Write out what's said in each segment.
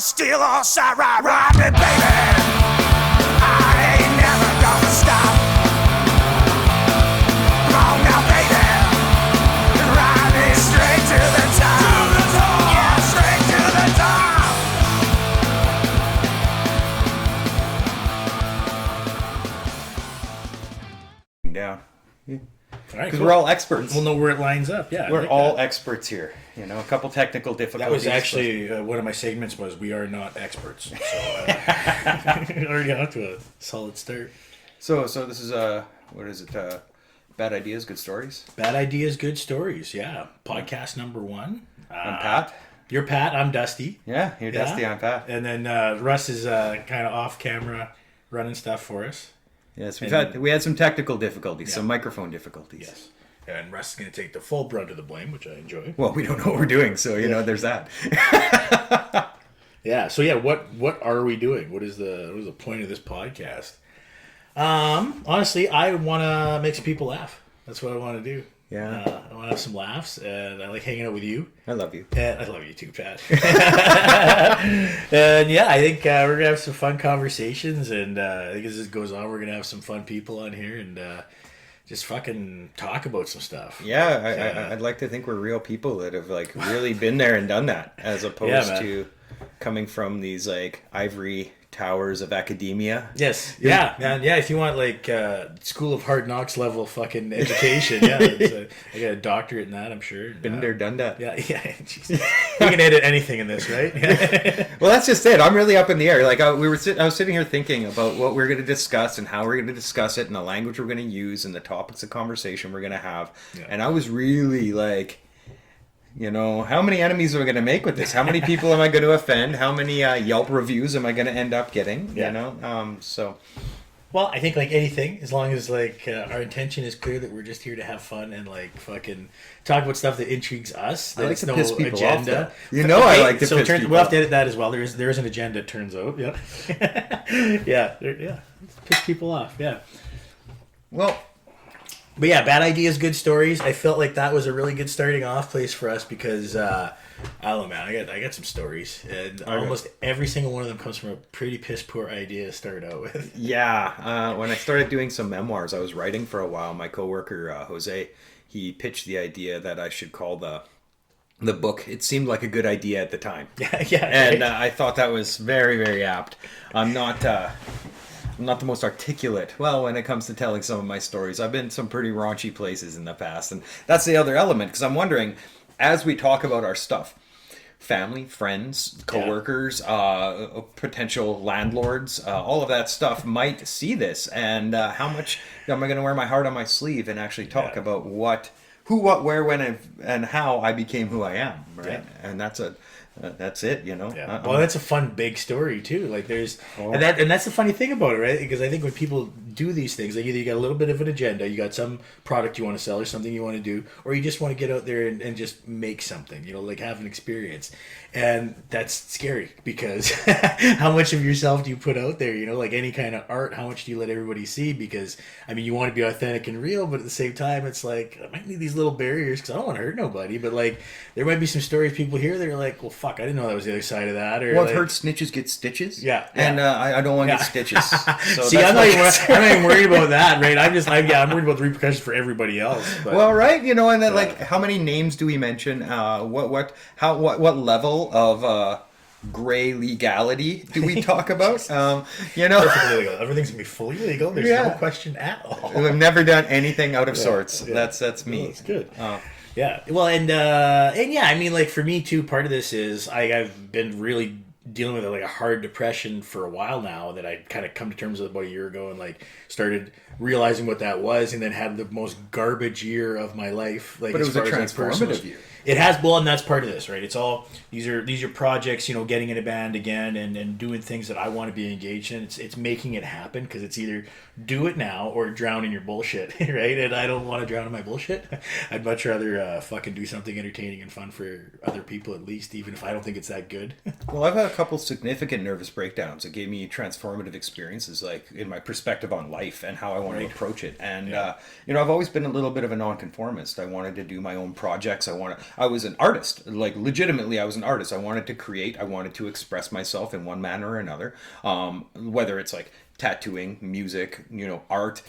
still on side ride me, baby. I ain't never gonna stop. Come on now, baby. Ride me straight to the top. Yeah, straight to the top. Down. Because we're all experts. We'll know where it lines up. Yeah, we're all experts here. You know, a couple technical difficulties. That was actually one of my segments. Was we are not experts. So already off to a solid start. So this is what is it? Bad ideas, good stories. Bad ideas, good stories. Yeah, podcast number 1. I'm Pat. You're Pat. I'm Dusty. Yeah, you're Dusty. I'm Pat. And then Russ is kind of off camera running stuff for us. Yes, we had some technical difficulties, some microphone difficulties. Yes. And Russ is going to take the full brunt of the blame, which I enjoy. Well, we don't know what we're doing, so you know, there's that. Yeah. So yeah, what are we doing? What is the point of this podcast? Honestly, I want to make some people laugh. That's what I want to do. Yeah. I want to have some laughs, and I like hanging out with you. I love you. And I love you too, Pat. And yeah, I think we're going to have some fun conversations, and I think as this goes on, we're going to have some fun people on here, and just fucking talk about some stuff. Yeah, I'd like to think we're real people that have like really been there and done that, as opposed to coming from these like ivory towers of academia. Yes. Yeah, man. Yeah, if you want like School of Hard Knocks level fucking education, I got a doctorate in that, I'm sure. Been there, done that. Yeah. Jeez. You can edit anything in this, right? Well, that's just it. I'm really up in the air. Like I was sitting here thinking about what we're going to discuss and how we're going to discuss it and the language we're going to use and the topics of conversation we're going to have. Yeah. And I was really like, you know, how many enemies am I going to make with this? How many people am I going to offend? How many Yelp reviews am I going to end up getting? Yeah. You know, so. Well, I think like anything, as long as like our intention is clear that we're just here to have fun and like fucking talk about stuff that intrigues us. I like to piss people agenda. off. You know, I like to piss people off. We'll have to edit that as well. There is an agenda. It turns out. Yeah. Yeah. Piss people off. Yeah. Well. But yeah, bad ideas, good stories. I felt like that was a really good starting off place for us because I don't know, man. I got some stories, and almost every single one of them comes from a pretty piss poor idea to start out with. Yeah, when I started doing some memoirs, I was writing for a while. My coworker Jose, he pitched the idea that I should call the book. It seemed like a good idea at the time. Yeah, and I thought that was very, very apt. I'm not the most articulate. Well, when it comes to telling some of my stories, I've been some pretty raunchy places in the past, and that's the other element, because I'm wondering, as we talk about our stuff, family, friends, coworkers, potential landlords, all of that stuff might see this, and how much am I going to wear my heart on my sleeve and actually talk about who, what, where, when, and how I became who I am, right? Yeah. And that's it, you know. Yeah. Well, that's a fun big story too. Like there's and that's the funny thing about it, right? Because I think when people do these things, like either you got a little bit of an agenda, you got some product you want to sell or something you want to do, or you just want to get out there and just make something, you know, like have an experience. And that's scary because how much of yourself do you put out there? You know, like any kind of art, how much do you let everybody see? Because I mean, you want to be authentic and real, but at the same time, it's like I might need these little barriers because I don't want to hurt nobody. But like, there might be some stories people hear that are like, well, fuck, I didn't know that was the other side of that. Or I've heard snitches get stitches. Yeah. And I don't want to get stitches. So see, I'm not even worried about that, right? I'm worried about the repercussions for everybody else. But. Well, right, you know, and then like, how many names do we mention? What level of gray legality do we talk about? You know, perfectly legal. Everything's gonna be fully legal. There's no question at all. We've never done anything out of sorts. Yeah. That's me. Well, that's good. Yeah. Well, and yeah, I mean, like for me too, part of this is I've been really dealing with like a hard depression for a while now that I kind of come to terms with about a year ago and like started realizing what that was, and then had the most garbage year of my life. Like, but it was a transformative year. It has, well, and that's part of this, right? It's all these are projects, you know, getting in a band again and doing things that I want to be engaged in. It's making it happen because it's either do it now or drown in your bullshit, right? And I don't want to drown in my bullshit. I'd much rather fucking do something entertaining and fun for other people at least, even if I don't think it's that good. Well, I've had a couple significant nervous breakdowns. It gave me transformative experiences, like in my perspective on life and how I want to approach it. And you know, I've always been a little bit of a nonconformist. I wanted to do my own projects. I was an artist. Like legitimately, I was an artist. I wanted to create. I wanted to express myself in one manner or another. Whether it's like tattooing, music, art,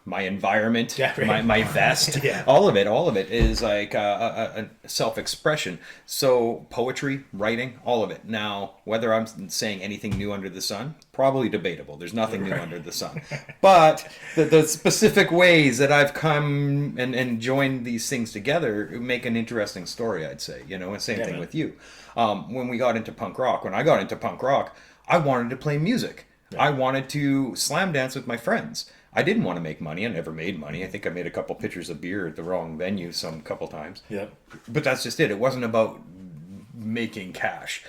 my environment, Yeah, right. my vest, Yeah. all of it is like a self-expression. So poetry, writing, all of it. Now, whether I'm saying anything new under the sun, probably debatable. There's nothing new under the sun. But the specific ways that I've come and joined these things together make an interesting story, I'd say. And same Yeah, thing man. with you. When we got into punk rock, when I got into punk rock, I wanted to play music. I wanted to slam dance with my friends. I didn't want to make money. I never made money. I think I made a couple pitchers of beer at the wrong venue couple times. Yeah. But that's just it. It wasn't about making cash.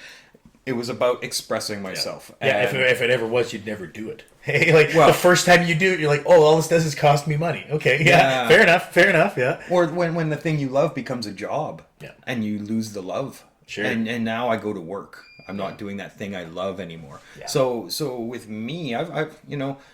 It was about expressing myself. Yeah, And if it ever was, you'd never do it. Hey, like Well- the first time you do it, you're like, oh, all this does is cost me money. Okay, yeah, Yeah. fair enough, yeah. or when the thing you love becomes a job, Yeah. and you lose the love. Sure. And now I go to work. I'm not doing that thing I love anymore. Yeah. So with me, I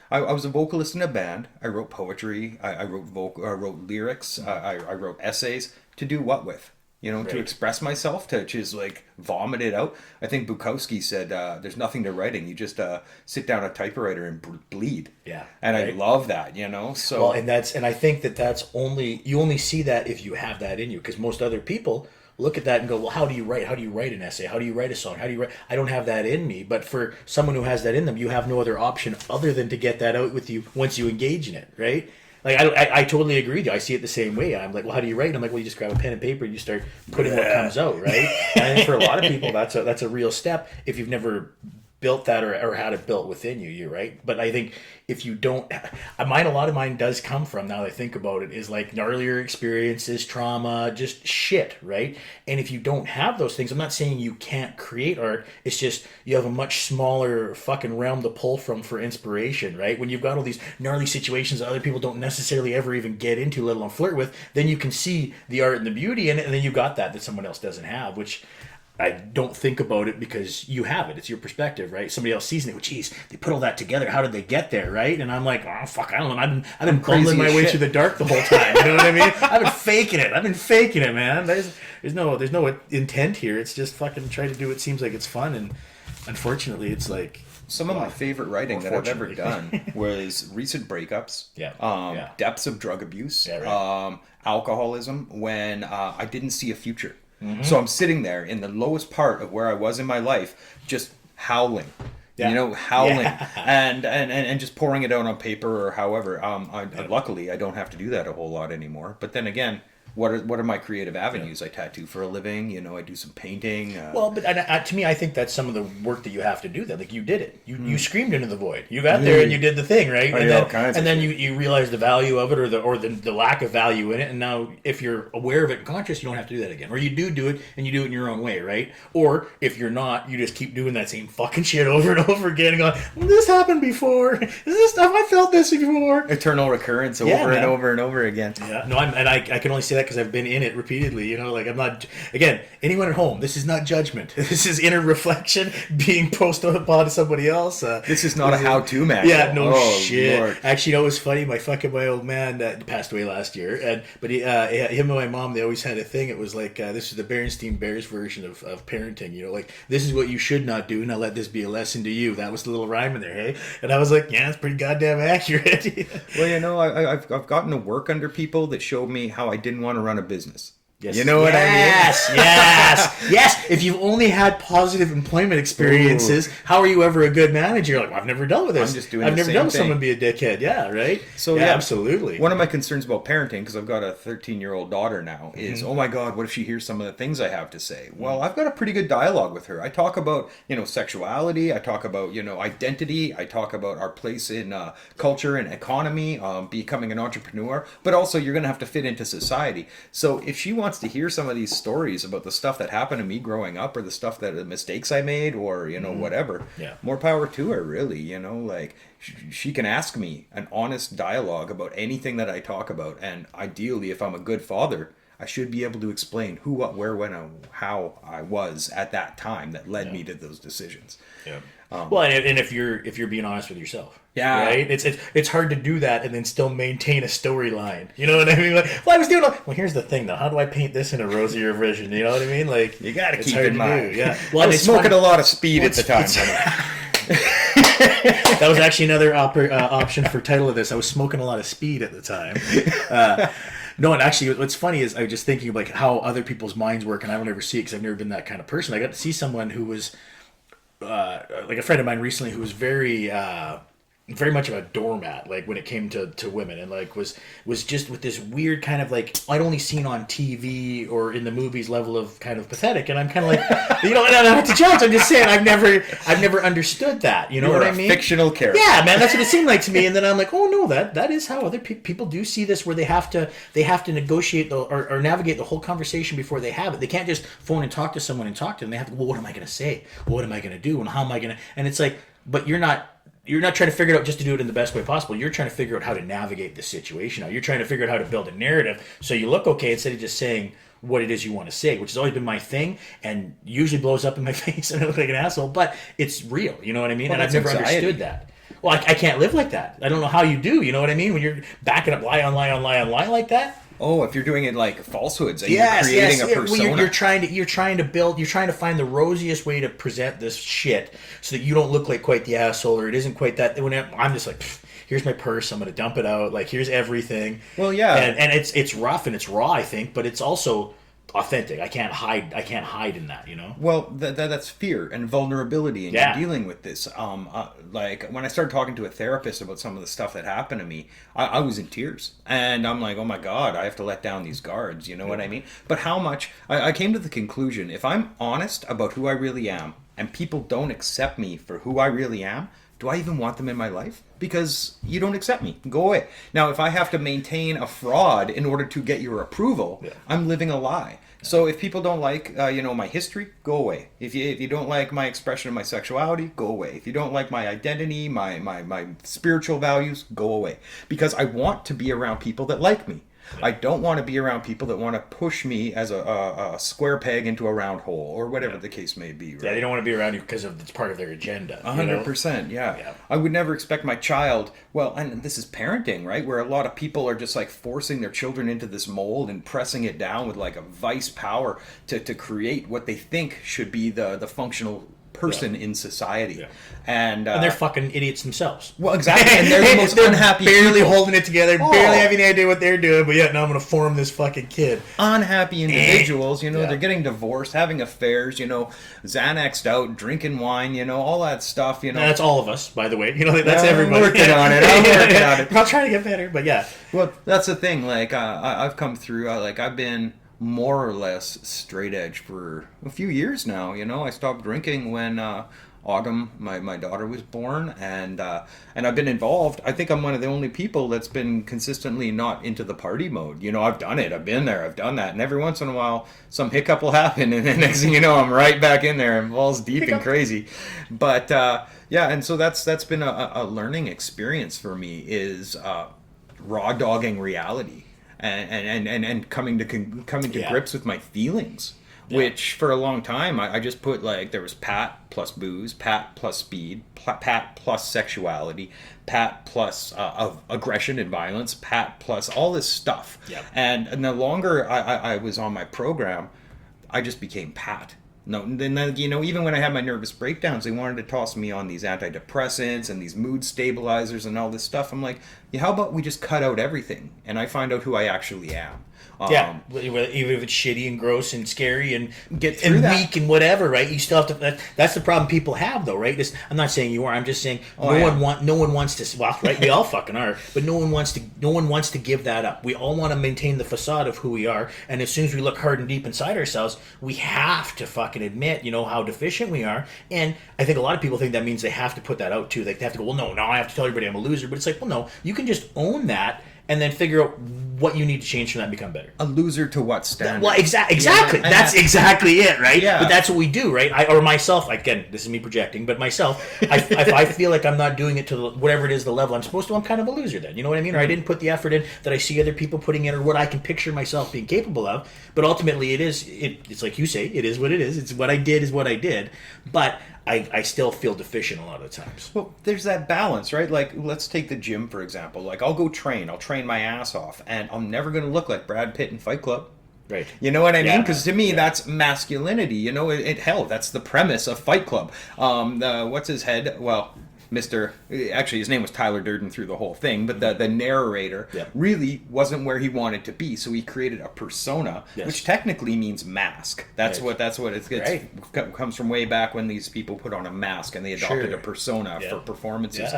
was a vocalist in a band. I wrote poetry. I wrote lyrics. I wrote essays. To do what with? To Right. express myself, to just like vomit it out. I think Bukowski said, "There's nothing to writing. You just sit down a typewriter and bleed." Yeah, and I right. love that. So Well, and I think that's you only see that if you have that in you, because most other people look at that and go, well, how do you write? How do you write an essay? How do you write a song? How do you write? I don't have that in me. But for someone who has that in them, you have no other option other than to get that out with you once you engage in it, right? Like I totally agree with you. I see it the same way. I'm like, well, how do you write? And I'm like, well, you just grab a pen and paper and you start putting what comes out, right? And I think for a lot of people, that's a real step if you've never built that or had it built within you. You're right. But I think if you don't, a lot of mine does come from, now that I think about it, is like earlier experiences, trauma, just shit, right? And if you don't have those things, I'm not saying you can't create art. It's just you have a much smaller fucking realm to pull from for inspiration, right? When you've got all these gnarly situations that other people don't necessarily ever even get into, let alone flirt with, then you can see the art and the beauty in it, and then you got that someone else doesn't have, which I don't think about it because you have it. It's your perspective, right? Somebody else sees it. Well, geez, they put all that together. How did they get there, right? And I'm like, oh fuck, I don't know. I've been bumbling my as way shit. through the dark the whole time. You know what I mean? I've been faking it, man. There's no intent here. It's just fucking try to do what seems like it's fun, and unfortunately, it's like some of my favorite writing Or that I've ever fortunately. done was recent breakups, Yeah. Yeah. depths of drug abuse, Yeah, right. alcoholism, when I didn't see a future. Mm-hmm. So I'm sitting there in the lowest part of where I was in my life, just howling. Yeah. Howling Yeah. and just pouring it out on paper or however. Luckily, I don't have to do that a whole lot anymore. But then again, what are my creative avenues? I tattoo for a living. I do some painting. Well, but to me, I think that's some of the work that you have to do. That like you did it. You screamed into the void. You got there and you did the thing, right? I And did all then, kinds and of then you realize the value of it or the lack of value in it. And now, if you're aware of it and conscious, you don't have to do that again. Or you do it and you do it in your own way, right? Or if you're not, you just keep doing that same fucking shit over and over again, and going, "This happened before. Have I felt this before?" Eternal recurrence Yeah, over and man. over and over again. Yeah, no, I can only say that because I've been in it repeatedly. Like I'm not. Again, anyone at home, this is not judgment. This is inner reflection being posted upon somebody else. This is not a how-to manual. Yeah, no Oh, shit. Lord. Actually, it was funny. My old man passed away last year, but him and my mom, they always had a thing. It was like this is the Berenstain Bears version of parenting. Like this is what you should not do. Now let this be a lesson to you. That was the little rhyme in there, hey. And I was like, yeah, it's pretty goddamn accurate. Well, I've gotten to work under people that showed me how I didn't want to run a business. Yes. You know what I mean? Yes. If you've only had positive employment experiences, how are you ever a good manager? You're like, well, I've never dealt with this. I'm just doing I've the never same dealt with thing. someone be a dickhead. Yeah, right. So yeah, absolutely. One of my concerns about parenting, because I've got a 13-year-old daughter now, is oh my God, what if she hears some of the things I have to say? Well, I've got a pretty good dialogue with her. I talk about sexuality. I talk about identity. I talk about our place in culture and economy, becoming an entrepreneur. But also, you're going to have to fit into society. So if she wants to hear some of these stories about the stuff that happened to me growing up, or the mistakes I made, or whatever, Yeah. more power to her. Really, like she can ask me an honest dialogue about anything that I talk about, and ideally, if I'm a good father, I should be able to explain who, what, where, when, and how I was at that time that led me to those decisions. Yeah. Well, and if you're being honest with yourself, yeah, right? It's hard to do that and then still maintain a storyline. You know what I mean? Like, well, I was doing. Well, here's the thing, though. How do I paint this in a rosier vision? You know what I mean? Like, you got to keep hard in mind. Yeah. Well, I was smoking a lot of speed at the time. That was actually another option for title of this. I was smoking a lot of speed at the time. No, and actually, what's funny is I was just thinking of like how other people's minds work, and I don't ever see it because I've never been that kind of person. I got to see someone who was like a friend of mine recently who was very much of a doormat, like when it came to women, and like was just with this weird kind of like I'd only seen on TV or in the movies level of kind of pathetic, and I'm kind of like, you know, and I'm not to judge. I'm just saying I've never understood that. You know what I mean? Fictional character. Yeah, man, that's what it seemed like to me. And then I'm like, oh no, that is how other people do see this, where they have to negotiate or navigate the whole conversation before they have it. They can't just phone and talk to someone and talk to them. They have to, well, what am I going to say? What am I going to do? And how am I going to? And it's like, but you're not trying to figure it out just to do it in the best way possible. You're trying to figure out how to navigate the situation. Now you're trying to figure out how to build a narrative so you look okay instead of just saying what it is you want to say, which has always been my thing and usually blows up in my face and I look like an asshole, but it's real. You know what I mean? Well, and I've never understood that. Well, I can't live like that. I don't know how you do. You know what I mean? When you're backing up lie on lie on lie on lie like that. Oh, if you're doing it like falsehoods and you're creating a persona. Well, you're trying to find the rosiest way to present this shit so that you don't look like quite the asshole, or it isn't quite that. When I'm just like, here's my purse, I'm gonna dump it out. Like, here's everything. Well, yeah, and it's rough and it's raw, I think, but it's also authentic. I can't hide in that, you know. Well, that's fear and vulnerability, and you're dealing with this. Like when I started talking to a therapist about some of the stuff that happened to me, I was in tears, and I'm like, oh my god, I have to let down these guards. You know what I mean? But how much I came to the conclusion, if I'm honest about who I really am, and people don't accept me for who I really am, do I even want them in my life? Because you don't accept me. Go away. Now, if I have to maintain a fraud in order to get your approval, I'm living a lie. So if people don't like, my history, go away. If you don't like my expression of my sexuality, go away. If you don't like my identity, my spiritual values, go away. Because I want to be around people that like me. I don't want to be around people that want to push me as a square peg into a round hole, or whatever the case may be. Right? Yeah, they don't want to be around you because it's part of their agenda. 100%, yeah. I would never expect my child, well, and this is parenting, right? Where a lot of people are just like forcing their children into this mold and pressing it down with like a vice power to create what they think should be the functional person in society. And they're fucking idiots themselves. Well, exactly. And they're the most unhappy barely people. Holding it together, barely having any idea what they're doing, but now I'm going to form this fucking kid. Unhappy individuals, they're getting divorced, having affairs, Xanaxed out, drinking wine, all that stuff, That's all of us, by the way. That's everybody. I'm working on it. I'm trying to get better, but yeah. Well, that's the thing. Like, I've come through, I've been more or less straight edge for a few years now. I stopped drinking when Autumn, my daughter, was born, and I've been involved. I think I'm one of the only people that's been consistently not into the party mode. I've done it. I've been there. I've done that. And every once in a while, some hiccup will happen, and then next thing you know, I'm right back in there and balls deep and crazy. But and so that's been a learning experience for me, is raw dogging reality. And coming to grips with my feelings, which for a long time I just put like there was Pat plus booze, Pat plus speed, Pat plus sexuality, Pat plus aggression and violence, Pat plus all this stuff. And the longer I was on my program, I just became Pat. No, then even when I had my nervous breakdowns, they wanted to toss me on these antidepressants and these mood stabilizers and all this stuff. I'm like, how about we just cut out everything and I find out who I actually am? Even if it's shitty and gross and scary and get through and weak and whatever, right? You still have to. That's the problem people have, though, right? I'm not saying you are. I'm just saying no one wants to. Well, right? We all fucking are, but no one wants to give that up. We all want to maintain the facade of who we are, and as soon as we look hard and deep inside ourselves, we have to fucking admit, how deficient we are. And I think a lot of people think that means they have to put that out too. Like they have to go, well, no, now I have to tell everybody I'm a loser. But it's like, well, no, you can just own that and then figure out what you need to change from that and become better. A loser to what standard? Well, exactly. Yeah, that's exactly it, right? Yeah. But that's what we do, right? Or myself, again, this is me projecting, but myself, if I feel like I'm not doing it to whatever it is, the level I'm supposed to, I'm kind of a loser then. You know what I mean? Or I didn't put the effort in that I see other people putting in, or what I can picture myself being capable of. But ultimately, it's like you say, it is what it is. It's what I did is what I did. But I still feel deficient a lot of times. Well, there's that balance, right? Like, let's take the gym, for example. Like, I'll train my ass off, and I'm never going to look like Brad Pitt in Fight Club. Right. You know what I mean? Because to me, that's masculinity. You know, hell, that's the premise of Fight Club. What's his head? Well, actually his name was Tyler Durden through the whole thing, but the narrator really wasn't where he wanted to be, so he created a persona, which technically means mask. That's what it comes from way back when these people put on a mask and they adopted a persona for performances.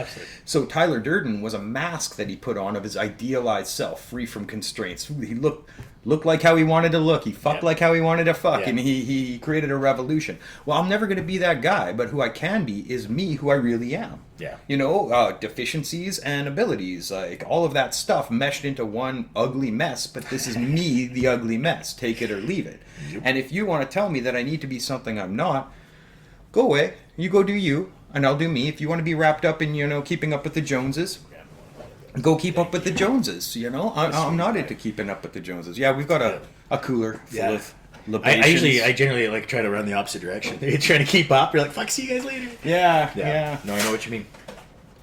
So Tyler Durden was a mask that he put on of his idealized self, free from constraints. He looked like how he wanted to look. He fucked like how he wanted to fuck. And he created a revolution. Well, I'm never going to be that guy, but who I can be is me, who I really am. Yeah. You know, deficiencies and abilities, like all of that stuff meshed into one ugly mess, but this is me, the ugly mess. Take it or leave it. And if you want to tell me that I need to be something I'm not, go away. You go do you, and I'll do me. If you want to be wrapped up in, keeping up with the Joneses, go keep up with the Joneses, I'm not into keeping up with the Joneses. Yeah, we've got a cooler full of libations. I generally like try to run the opposite direction. You're trying to keep up. You're like, fuck, see you guys later. Yeah. No, I know what you mean.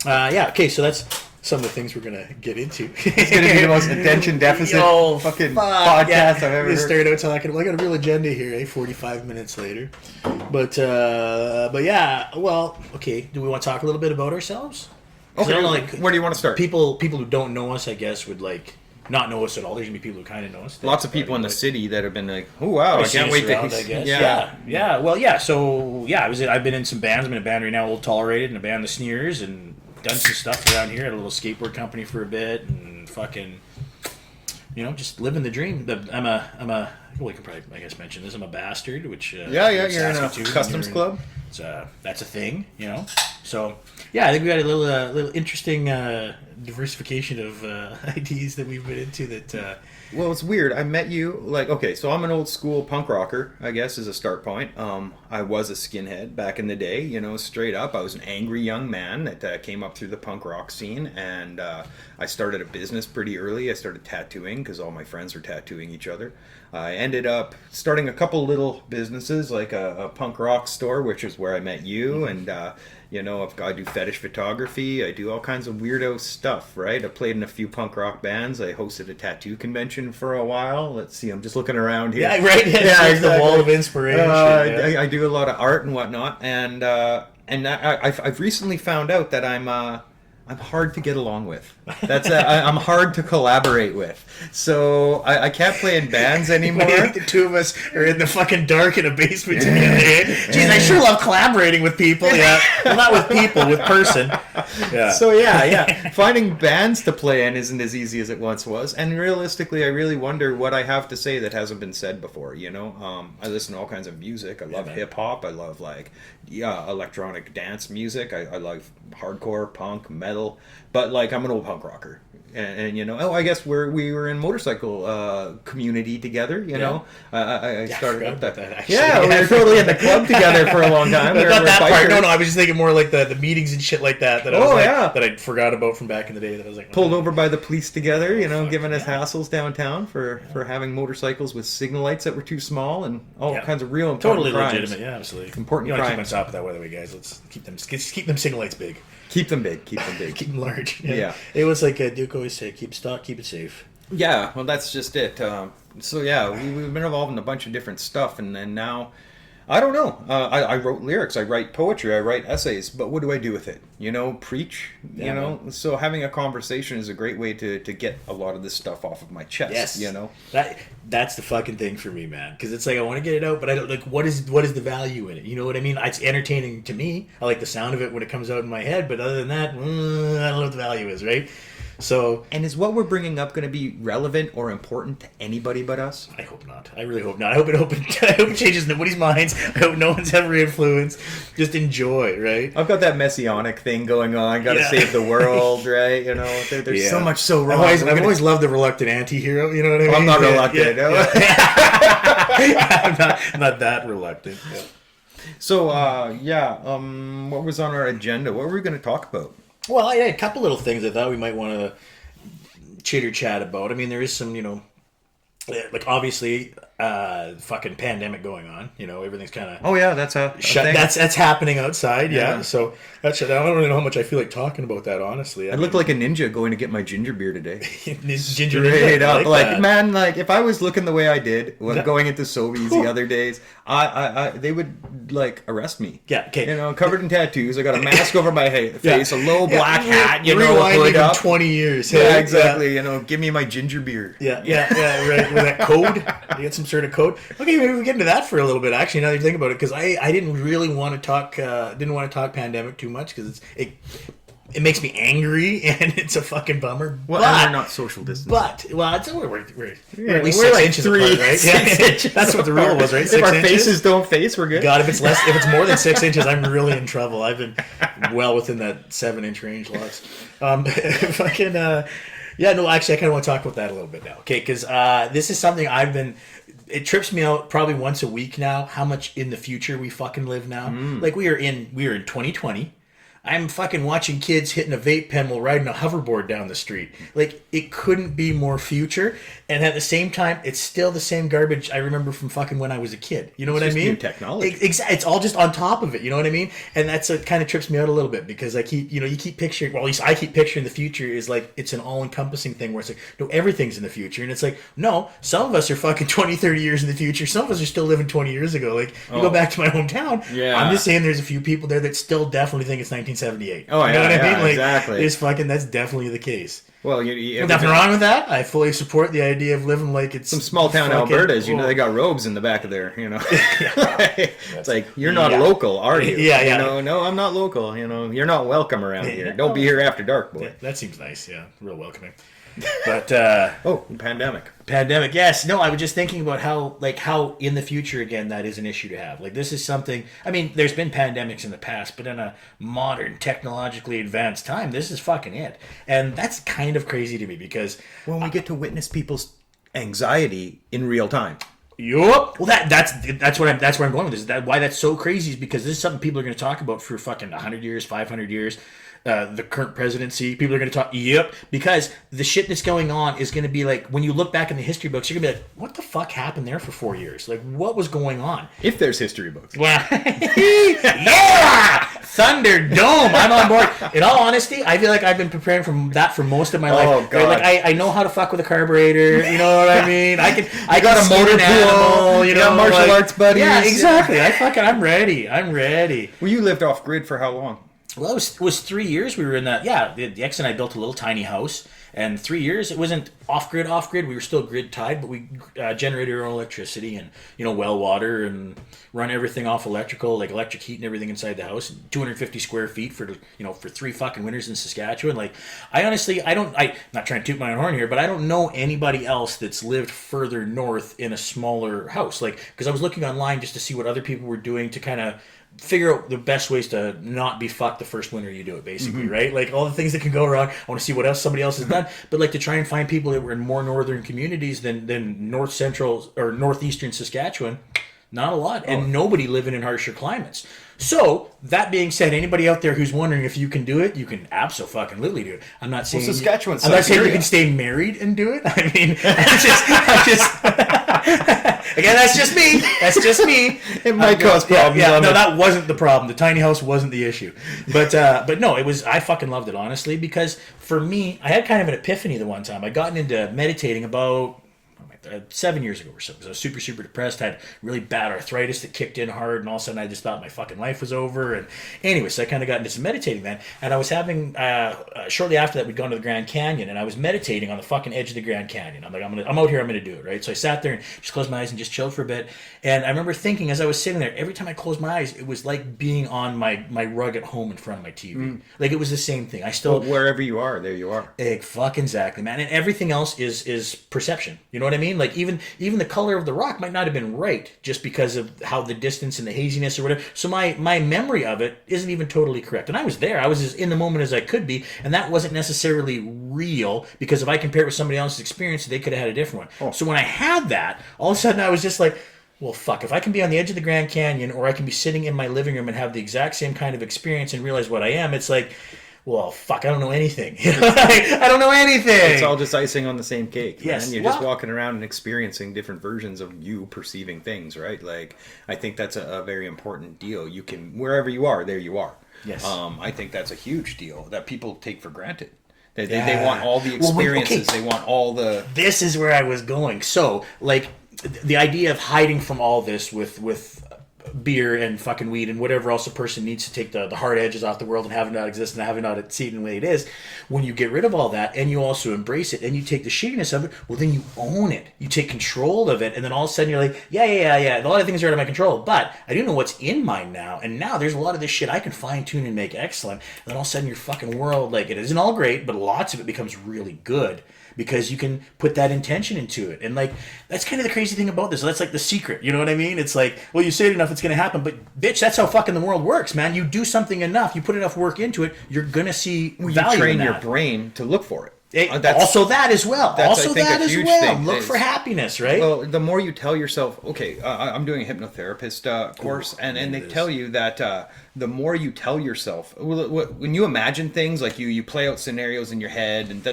Okay, so that's some of the things we're going to get into. It's going to be the most attention deficit fucking podcast I've ever heard. Start out talking. I got a real agenda here, 45 minutes later. But yeah, well, okay. Do we want to talk a little bit about ourselves? Okay, where do you want to start? People who don't know us, I guess, would not know us at all. There's gonna be people who kind of know us. Lots of people in the city that have been like, "Oh wow, I can't wait to." I guess. Yeah. Well, yeah. So yeah, I've been in some bands. I'm in a band right now, Old Tolerated, and a band, The Sneers, and done some stuff around here. Had a little skateboard company for a bit, and fucking, just living the dream. I'm a. Well, we can probably, I guess, mention this. I'm a bastard, which you're in a customs club. That's a thing, So yeah, I think we got a little interesting diversification of ideas that we've been into. That well, it's weird. I met you so I'm an old school punk rocker, I guess, is a start point. I was a skinhead back in the day, straight up. I was an angry young man that came up through the punk rock scene, and I started a business pretty early. I started tattooing because all my friends were tattooing each other. I ended up starting a couple little businesses, like a punk rock store, which is where I met you, and I do fetish photography. I do all kinds of weirdo stuff, right? I played in a few punk rock bands. I hosted a tattoo convention for a while. Let's see, I'm just looking around here. Yeah, right. Yeah, exactly. The wall of inspiration. I do a lot of art and whatnot, and I've recently found out that I'm hard to get along with. I'm hard to collaborate with. So I can't play in bands anymore. The two of us are in the fucking dark in a basement together. Jeez, I sure love collaborating with people. Yeah, well, not with people, with person. Yeah. So yeah. Finding bands to play in isn't as easy as it once was. And realistically, I really wonder what I have to say that hasn't been said before. I listen to all kinds of music. I love hip hop. I love electronic dance music. I love hardcore, punk, metal. But I'm an old punk rocker, and I guess we were in motorcycle community together. I started up that. Actually. Yeah, we were totally in the club together for a long time. Not that part. No, I was just thinking more like the meetings and shit like that. That I forgot about from back in the day. That I was like pulled over by the police together. Giving us hassles downtown for having motorcycles with signal lights that were too small and all kinds of real important totally crimes. legitimate. Yeah, absolutely Important crimes. Keep on top of that, by the way, guys. Let's keep them signal lights big. Keep them big. Keep them large. Yeah. It was like Duke always said, keep stock, keep it safe. Yeah, well, that's just it. So yeah, we've been involved in a bunch of different stuff, and then now, I don't know. I wrote lyrics, I write poetry, I write essays, but what do I do with it? Preach. So having a conversation is a great way to get a lot of this stuff off of my chest. Yes. That's the fucking thing for me, man. Because it's I want to get it out, but I don't what is the value in it? You know what I mean? It's entertaining to me. I like the sound of it when it comes out in my head, but other than that, I don't know what the value is, right? So, And is what we're bringing up going to be relevant or important to anybody but us? I hope not. I really hope not. I hope it changes nobody's minds. I hope no one's ever influenced. Just enjoy, right? I've got that messianic thing going on. Got to save the world, right? You know, there's so much so wrong. I've always loved the reluctant anti-hero. You know what I mean? I'm not reluctant. I'm not that reluctant. Yeah. So, what was on our agenda? What were we going to talk about? Well, I had a couple little things I thought we might want to chitter chat about. I mean, there is some, like obviously, fucking pandemic going on. You know, everything's kind of Oh yeah, that's a shut. thing. That's happening outside. Yeah. So that's. I don't really know how much I feel like talking about that. Honestly, I look like a ninja going to get my ginger beer today. ginger Straight up, like that. man, like if I was looking the way I did when going into Sobeys the other days, I they would like arrest me. Yeah. Okay. You know, covered in tattoos. I got a mask over my face, a low black hat. You know, rewinding hood up. 20 years. Yeah, hey? exactly. You know, give me my ginger beer. Yeah, right. With that code, you get some sort of code. Okay, maybe we get into that for a little bit. Actually, now that you think about it, because I didn't really want to talk, pandemic too much because it makes me angry and it's a fucking bummer. Well, and we're not social distancing. We're at least 6 inches apart, right? 6 inches. That's what the rule was, right? If 6 our inches? faces don't face, we're good. God, if it's more than 6 inches, I'm really in trouble. I've been well within that 7-inch range, lots. Actually, I kind of want to talk about that a little bit now, okay? Because this is something it trips me out probably once a week now. How much in the future we fucking live now? Like we are in 2020. I'm fucking watching kids hitting a vape pen while riding a hoverboard down the street. Like, it couldn't be more future. And at the same time, it's still the same garbage I remember from fucking when I was a kid. You know what I mean? New technology. It's all just on top of it. You know what I mean? And that's what kind of trips me out a little bit because I keep, you keep picturing, well, at least I keep picturing the future is like, it's an all-encompassing thing where it's like, no, everything's in the future. And it's like, no, some of us are fucking 20, 30 years in the future. Some of us are still living 20 years ago. Like, you go back to my hometown. Yeah. I'm just saying there's a few people there that still definitely think it's 1978. Oh, you know what I mean? Like, exactly. That's definitely the case. Well, Nothing wrong with that. I fully support the idea of living like it's some small town fucking, Albertas. They got robes in the back of there. It's like you're not local, are you? Yeah. No, I'm not local. You're not welcome around here. Don't be here after dark, boy. Yeah, that seems nice. Yeah, real welcoming. But pandemic. Yes. No, I was just thinking about how in the future again that is an issue to have. Like this is something. I mean, there's been pandemics in the past, but in a modern, technologically advanced time, this is fucking it. And that's kind of crazy to me because when we get to witness people's anxiety in real time. Yup. Well, that's where I'm going with this. Why that's so crazy is because this is something people are going to talk about for fucking 100 years, 500 years. The current presidency, people are going to talk. Yep, because the shit that's going on is going to be like when you look back in the history books, you're going to be like, "What the fuck happened there for 4 years? Like, what was going on?" If there's history books, well, yeah, Thunderdome. I'm on board. In all honesty, I feel like I've been preparing for most of my life. Oh God! Like I know how to fuck with a carburetor. You know what I mean? I got a motor pool. You got martial arts buddies. Yeah, exactly. I'm ready. Well, you lived off grid for how long? Well, it was 3 years we were in that. Yeah, the ex and I built a little tiny house, and 3 years it wasn't off grid. We were still grid tied, but we generated our own electricity and well water and run everything off electrical, like electric heat and everything inside the house. 250 square feet for 3 fucking winters in Saskatchewan. Like I'm not trying to toot my own horn here, but I don't know anybody else that's lived further north in a smaller house. Like because I was looking online just to see what other people were doing to kind of figure out the best ways to not be fucked the first winter you do it, basically, right? Like all the things that can go wrong. I want to see what else somebody else has done, but like to try and find people that were in more northern communities than north central or northeastern Saskatchewan. Not a lot, and nobody living in harsher climates. So, that being said, anybody out there who's wondering if you can do it, you can absolutely do it. I'm not saying Saskatchewan's I'm not saying you can stay married and do it. I mean, I'm just again, that's just me. It might cause problems. That wasn't the problem. The tiny house wasn't the issue. But no, it was. I fucking loved it, honestly, because for me, I had kind of an epiphany the one time. I gotten into meditating about 7 years ago or so. Because I was super, super depressed. Had really bad arthritis that kicked in hard, and all of a sudden I just thought my fucking life was over. And anyway, so I kind of got into some meditating then. And I was having shortly after that, we'd gone to the Grand Canyon, and I was meditating on the fucking edge of the Grand Canyon. I'm like, I'm out here, I'm gonna do it, right? So I sat there and just closed my eyes and just chilled for a bit. And I remember thinking as I was sitting there, every time I closed my eyes, it was like being on my rug at home in front of my TV. Like it was the same thing. I still wherever you are, there you are. fucking exactly, man. And everything else is perception. You know what I mean? Like even the color of the rock might not have been right just because of how the distance and the haziness or whatever. So my memory of it isn't even totally correct. And I was there. I was as in the moment as I could be, and that wasn't necessarily real because if I compare it with somebody else's experience, they could have had a different one. So when I had that, all of a sudden I was just like, well, fuck, if I can be on the edge of the Grand Canyon or I can be sitting in my living room and have the exact same kind of experience and realize what I am, it's like, well, fuck, I don't know anything. I don't know anything. It's all just icing on the same cake. Yes. Man. You're just walking around and experiencing different versions of you perceiving things, right? Like, I think that's a very important deal. You can, wherever you are, there you are. Yes. I think that's a huge deal that people take for granted. They want all the experiences. Well, okay. They want all the... This is where I was going. So, like, the idea of hiding from all this with beer and fucking weed and whatever else a person needs to take the hard edges off the world and have it not exist and have it not see it in the way it is, when you get rid of all that and you also embrace it and you take the shittiness of it, well, then you own it. You take control of it, and then all of a sudden you're like, yeah, a lot of things are out of my control, but I do know what's in mine now, and now there's a lot of this shit I can fine-tune and make excellent, and then all of a sudden your fucking world, like, it isn't all great, but lots of it becomes really good. Because you can put that intention into it. And, like, that's kind of the crazy thing about this. That's, like, the secret. You know what I mean? It's like, well, you say it enough, it's going to happen. But, bitch, that's how fucking the world works, man. You do something enough, you put enough work into it, you're going to see value in that. You train your brain to look for it. Also that as well. Also that as well. Thing. Look for happiness, right? Well, the more you tell yourself, okay, I'm doing a hypnotherapist course, and they tell you that the more you tell yourself, when you imagine things, like you play out scenarios in your head, and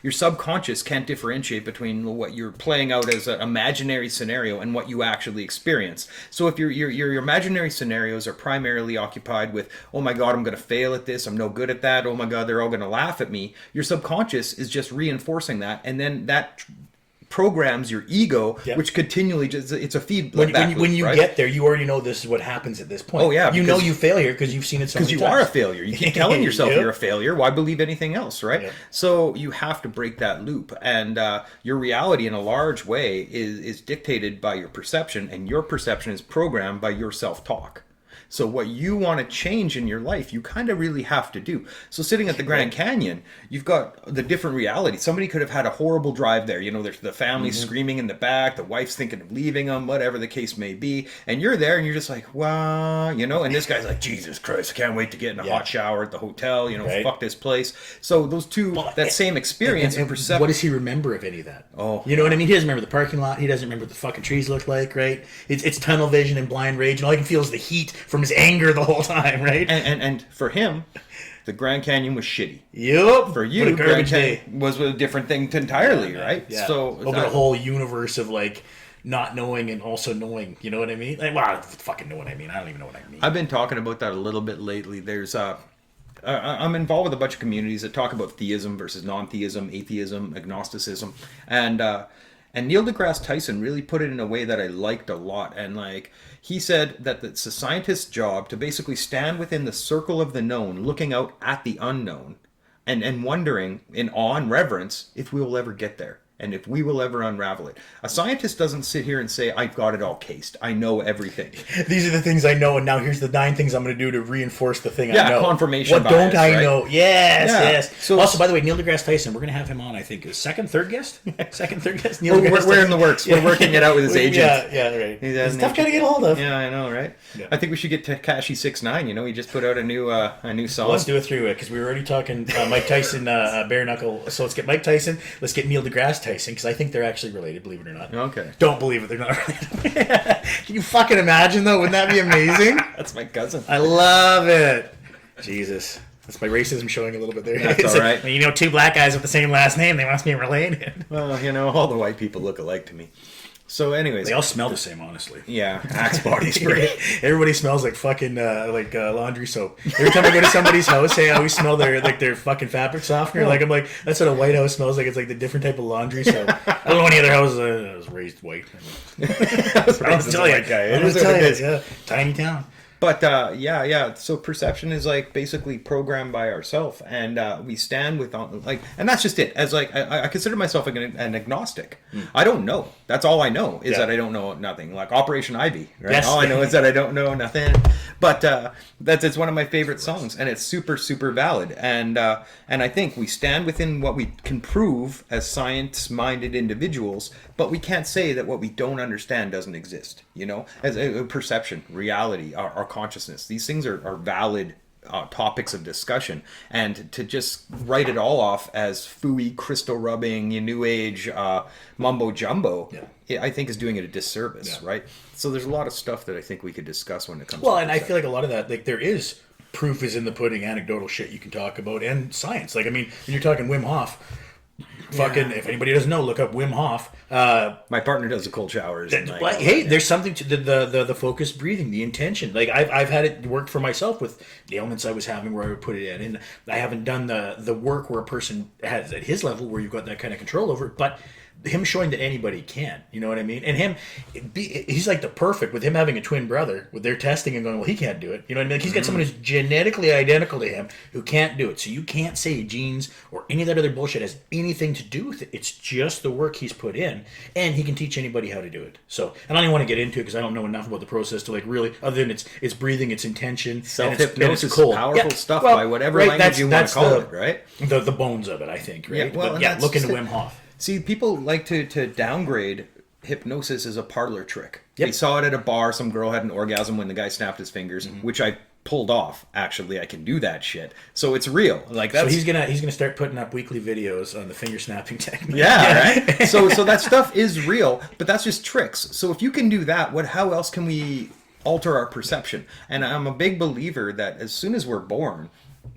your subconscious can't differentiate between what you're playing out as an imaginary scenario and what you actually experience. So if your imaginary scenarios are primarily occupied with, oh my God, I'm going to fail at this, I'm no good at that, oh my God, they're all going to laugh at me, your subconscious is just reinforcing that, and then that programs your ego, which continually just, it's a feedback when you right? get there, you already know this is what happens at this point. Oh yeah, you know you fail here because you've seen it so many times. Because you are a failure. You keep telling yourself you're a failure. Why believe anything else, right? Yep. So you have to break that loop, and your reality in a large way is dictated by your perception, and your perception is programmed by your self-talk. So what you want to change in your life, you kind of really have to do. So sitting at the Grand Canyon, you've got the different reality. Somebody could have had a horrible drive there. You know, there's the family screaming in the back, the wife's thinking of leaving them, whatever the case may be. And you're there and you're just like, wow, you know, and this guy's like, Jesus Christ, I can't wait to get in a hot shower at the hotel, you know, fuck this place. So those two, that same experience and perception. What does he remember of any of that? Oh. You know what I mean? He doesn't remember the parking lot. He doesn't remember what the fucking trees look like, right? It's tunnel vision and blind rage, and all he can feel is the heat from his anger the whole time, right? And for him, the Grand Canyon was shitty. Yep. For you, Grand Canyon was a different thing entirely, right? Yeah. So over the whole universe of like not knowing and also knowing, you know what I mean? Like, well, I fucking know what I mean. I don't even know what I mean. I've been talking about that a little bit lately. There's I'm involved with a bunch of communities that talk about theism versus non-theism, atheism, agnosticism, and Neil deGrasse Tyson really put it in a way that I liked a lot. And like, he said that it's a scientist's job to basically stand within the circle of the known, looking out at the unknown, and wondering in awe and reverence if we will ever get there. And if we will ever unravel it. A scientist doesn't sit here and say, I've got it all cased. I know everything. These are the things I know, and now here's the 9 things I'm going to do to reinforce the thing I know. Yeah, confirmation bias. What don't I know? Yes. So, also, by the way, Neil deGrasse Tyson, we're going to have him on, I think. Third guest? Neil deGrasse We're in the works. We're working it out with his agent. Right. He's tough guy to get a hold of. Yeah, I know, right? Yeah. I think we should get Tekashi 6ix9ine. You know, he just put out a new song. Well, let's do it through it, because we were already talking Mike Tyson, bare knuckle. So let's get Mike Tyson. Let's get Neil deGrasse Tyson, because I think they're actually related, believe it or not. Okay. Don't believe it, they're not related. Can you fucking imagine, though? Wouldn't that be amazing? That's my cousin. I love it. Jesus. That's my racism showing a little bit there. That's all right. You know, 2 black guys with the same last name, they must be related. Well, you know, all the white people look alike to me. So, anyways, They all smell the same, honestly. yeah. Axe body spray. Everybody smells like fucking laundry soap. Every time I go to somebody's house, I always smell their fucking fabric softener. Like I'm like, that's what a white house smells like. It's like the different type of laundry soap. I don't know any other houses. I was raised white. I'll tell you, yeah, tiny town. But yeah. So perception is like basically programmed by ourselves, and we stand with like, and that's just it. As like, I consider myself an agnostic. I don't know. That's all I know is that I don't know nothing. Like Operation Ivy, right? Yes. All I know is that I don't know nothing. But it's one of my favorite songs, and it's super super valid. And I think we stand within what we can prove as science-minded individuals, but we can't say that what we don't understand doesn't exist. You know, as a perception, reality, our consciousness. These things are valid topics of discussion, and to just write it all off as phooey, crystal rubbing, new age mumbo jumbo, I think is doing it a disservice, right? So there's a lot of stuff that I think we could discuss when it comes. Well, to and I feel like a lot of that, like there is proof is in the pudding, anecdotal shit you can talk about, and science. Like I mean, when you're talking Wim Hof. Fucking, if anybody doesn't know, look up Wim Hof. My partner does the cold showers. And hey, there's something to the focused breathing, the intention. Like I've had it work for myself with the ailments I was having, where I would put it in. And I haven't done the work where a person has at his level, where you've got that kind of control over it, but him showing that anybody can, you know what I mean? And he's like the perfect, with him having a twin brother, with their testing and going, well, he can't do it. You know what I mean? Like he's got someone who's genetically identical to him who can't do it. So you can't say genes or any of that other bullshit has anything to do with it. It's just the work he's put in, and he can teach anybody how to do it. So, and I don't want to get into it because I don't know enough about the process to like really, other than it's breathing, it's intention, self-hypnosis, powerful stuff by whatever language you want to call it, right? The bones of it, I think, right? Yeah, well, but look into Wim Hof. See, people like to downgrade hypnosis as a parlor trick. Yep. They saw it at a bar. Some girl had an orgasm when the guy snapped his fingers, which I pulled off. Actually, I can do that shit. So it's real. Like that's... So he's gonna start putting up weekly videos on the finger snapping technique. Yeah, right. So that stuff is real, but that's just tricks. So if you can do that, how else can we alter our perception? And I'm a big believer that as soon as we're born,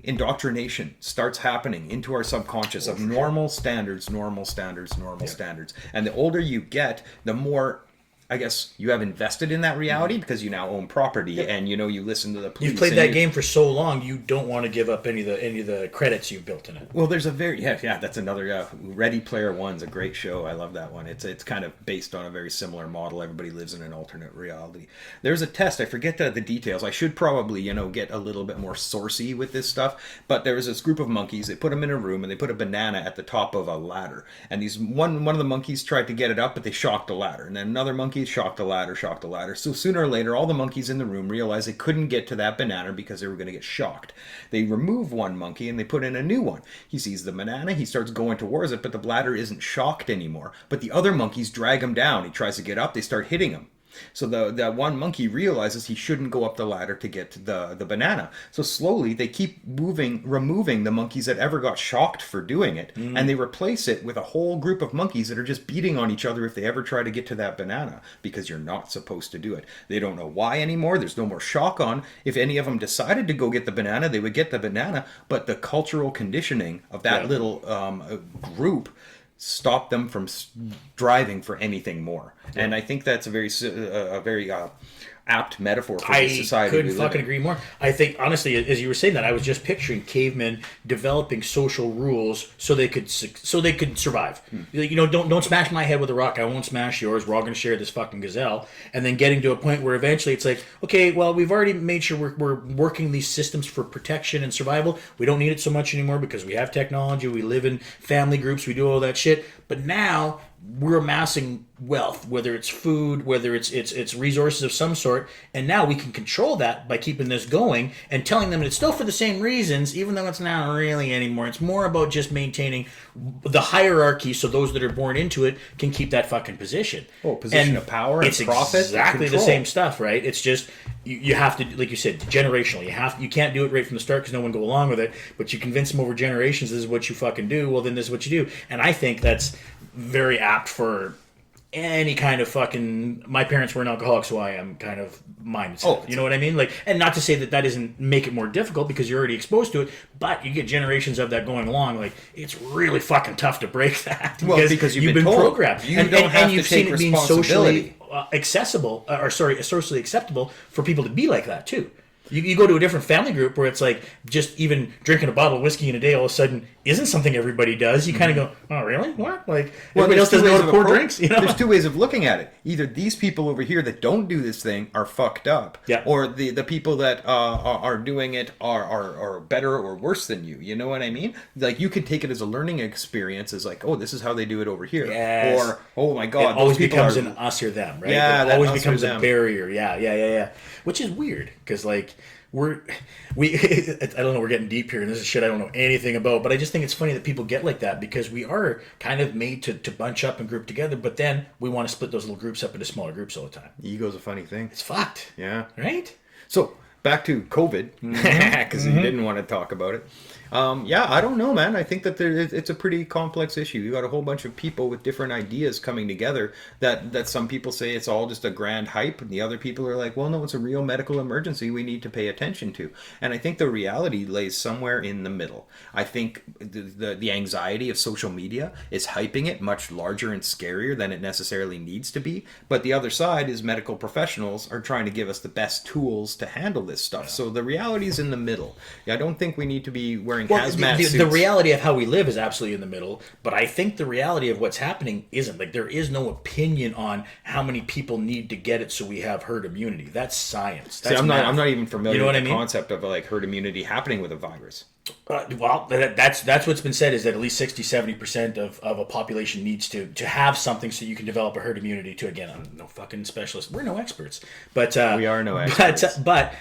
indoctrination starts happening into our subconscious of normal standards. And the older you get, the more, I guess, you have invested in that reality because you now own property and you listen to the police. You've played that game for so long, you don't want to give up any of the credits you've built in it. Well, there's a very that's another Ready Player One's a great show. I love that one. It's kind of based on a very similar model. Everybody lives in an alternate reality. There's a test. I forget the details. I should probably get a little bit more sourcey with this stuff. But there was this group of monkeys. They put them in a room and they put a banana at the top of a ladder. And one of the monkeys tried to get it up, but they shocked the ladder. And then another monkey shocked the ladder. So sooner or later, all the monkeys in the room realized they couldn't get to that banana because they were going to get shocked. They remove one monkey and they put in a new one. He sees the banana, he starts going towards it, but the bladder isn't shocked anymore. But the other monkeys drag him down. He tries to get up, they start hitting him. So the one monkey realizes he shouldn't go up the ladder to get to the banana. So slowly they keep removing the monkeys that ever got shocked for doing it, and they replace it with a whole group of monkeys that are just beating on each other if they ever try to get to that banana, because you're not supposed to do it. They don't know why anymore. There's no more shock on. If any of them decided to go get the banana, they would get the banana, but the cultural conditioning of that little group stop them from striving for anything more. Yeah. And I think that's a very apt metaphor for the society. I couldn't fucking agree more. I think, honestly, as you were saying that, I was just picturing cavemen developing social rules so they could survive. Don't smash my head with a rock. I won't smash yours. We're all going to share this fucking gazelle. And then getting to a point where eventually it's like, okay, well, we've already made sure we're working these systems for protection and survival. We don't need it so much anymore because we have technology. We live in family groups. We do all that shit. But now we're amassing wealth, whether it's food, whether it's resources of some sort, and now we can control that by keeping this going and telling them it's still for the same reasons, even though it's not really anymore. It's more about just maintaining the hierarchy so those that are born into it can keep that fucking position. Oh, position of power and profit. It's exactly the same stuff, right? It's just you have to, like you said, generationally. You can't do it right from the start because no one go along with it, but you convince them over generations this is what you fucking do, well then this is what you do. And I think that's very apt for any kind of fucking, my parents were an alcoholic, so I am kind of minded. Oh, You know what I mean? Like, and not to say that that doesn't make it more difficult because you're already exposed to it, but you get generations of that going along. Like, it's really fucking tough to break that because you've been told. programmed. You don't have to you've take seen it being socially responsibility. socially acceptable for people to be like that too. You go to a different family group where it's like just even drinking a bottle of whiskey in a day all of a sudden isn't something everybody does. You kind of go, oh, really? What? Like, everybody else doesn't know how to pour drinks? You know? There's two ways of looking at it. Either these people over here that don't do this thing are fucked up, or the people that are doing it are better or worse than you. You know what I mean? Like, you could take it as a learning experience, as like, oh, this is how they do it over here. Yes. Or, oh my God, it always becomes an us or them, right? Yeah, it always becomes a barrier. Yeah. Which is weird, because like, we I don't know, we're getting deep here, and this is shit I don't know anything about, but I just think it's funny that people get like that, because we are kind of made to bunch up and group together, but then we want to split those little groups up into smaller groups all the time. Ego's a funny thing. It's fucked. Yeah. Right? So, back to COVID, because you didn't want to talk about it. I don't know, man. I think that it's a pretty complex issue. You got a whole bunch of people with different ideas coming together that some people say it's all just a grand hype, and the other people are like, well, no, it's a real medical emergency we need to pay attention to. And I think the reality lays somewhere in the middle. I think the anxiety of social media is hyping it much larger and scarier than it necessarily needs to be. But the other side is medical professionals are trying to give us the best tools to handle this stuff. So the reality is in the middle. I don't think we need to be wearing hazmat suits. The reality of how we live is absolutely in the middle, but I think the reality of what's happening isn't. Like, there is no opinion on how many people need to get it so we have herd immunity. That's science. That's I'm not even familiar with the mean? concept of like herd immunity happening with a virus. Well, that's what's been said, is that at least 60-70% of a population needs to have something so you can develop a herd immunity to, again, I'm no fucking specialist. We're no experts. But we are no experts. But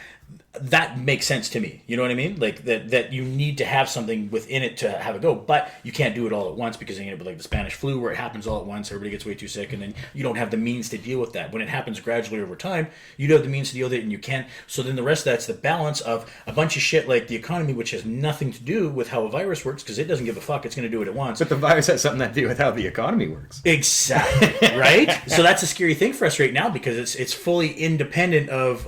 that makes sense to me. You know what I mean? Like, that you need to have something within it to have it go, but you can't do it all at once, because then you know, like the Spanish flu, where it happens all at once, everybody gets way too sick, and then you don't have the means to deal with that. When it happens gradually over time, you do have the means to deal with it, and you can't. So then the rest of that's the balance of a bunch of shit like the economy, which has nothing to do with how a virus works, because it doesn't give a fuck. It's going to do it at once. But the virus has something to do with how the economy works. Exactly. Right? So that's a scary thing for us right now, because it's fully independent of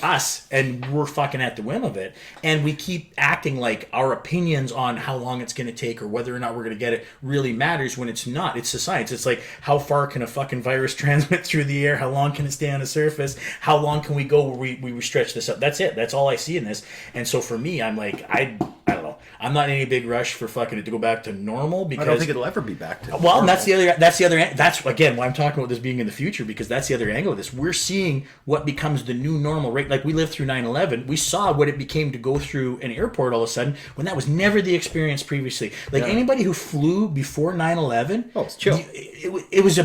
us, and we're fucking at the whim of it, and we keep acting like our opinions on how long it's going to take or whether or not we're going to get it really matters, when it's not. It's the science. It's like, how far can a fucking virus transmit through the air? How long can it stay on the surface? How long can we go where we stretch this up? That's it. That's all I see in this. And so for me, I'm like, I don't know. I'm not in any big rush for fucking it to go back to normal, because I don't think it'll ever be back to normal. Well, and that's again why I'm talking about this being in the future, because that's the other angle of this. We're seeing what becomes the new normal, right? Like, we lived through 9/11. We saw what it became to go through an airport all of a sudden, when that was never the experience previously. Like, anybody who flew before 9/11, it's chill. It was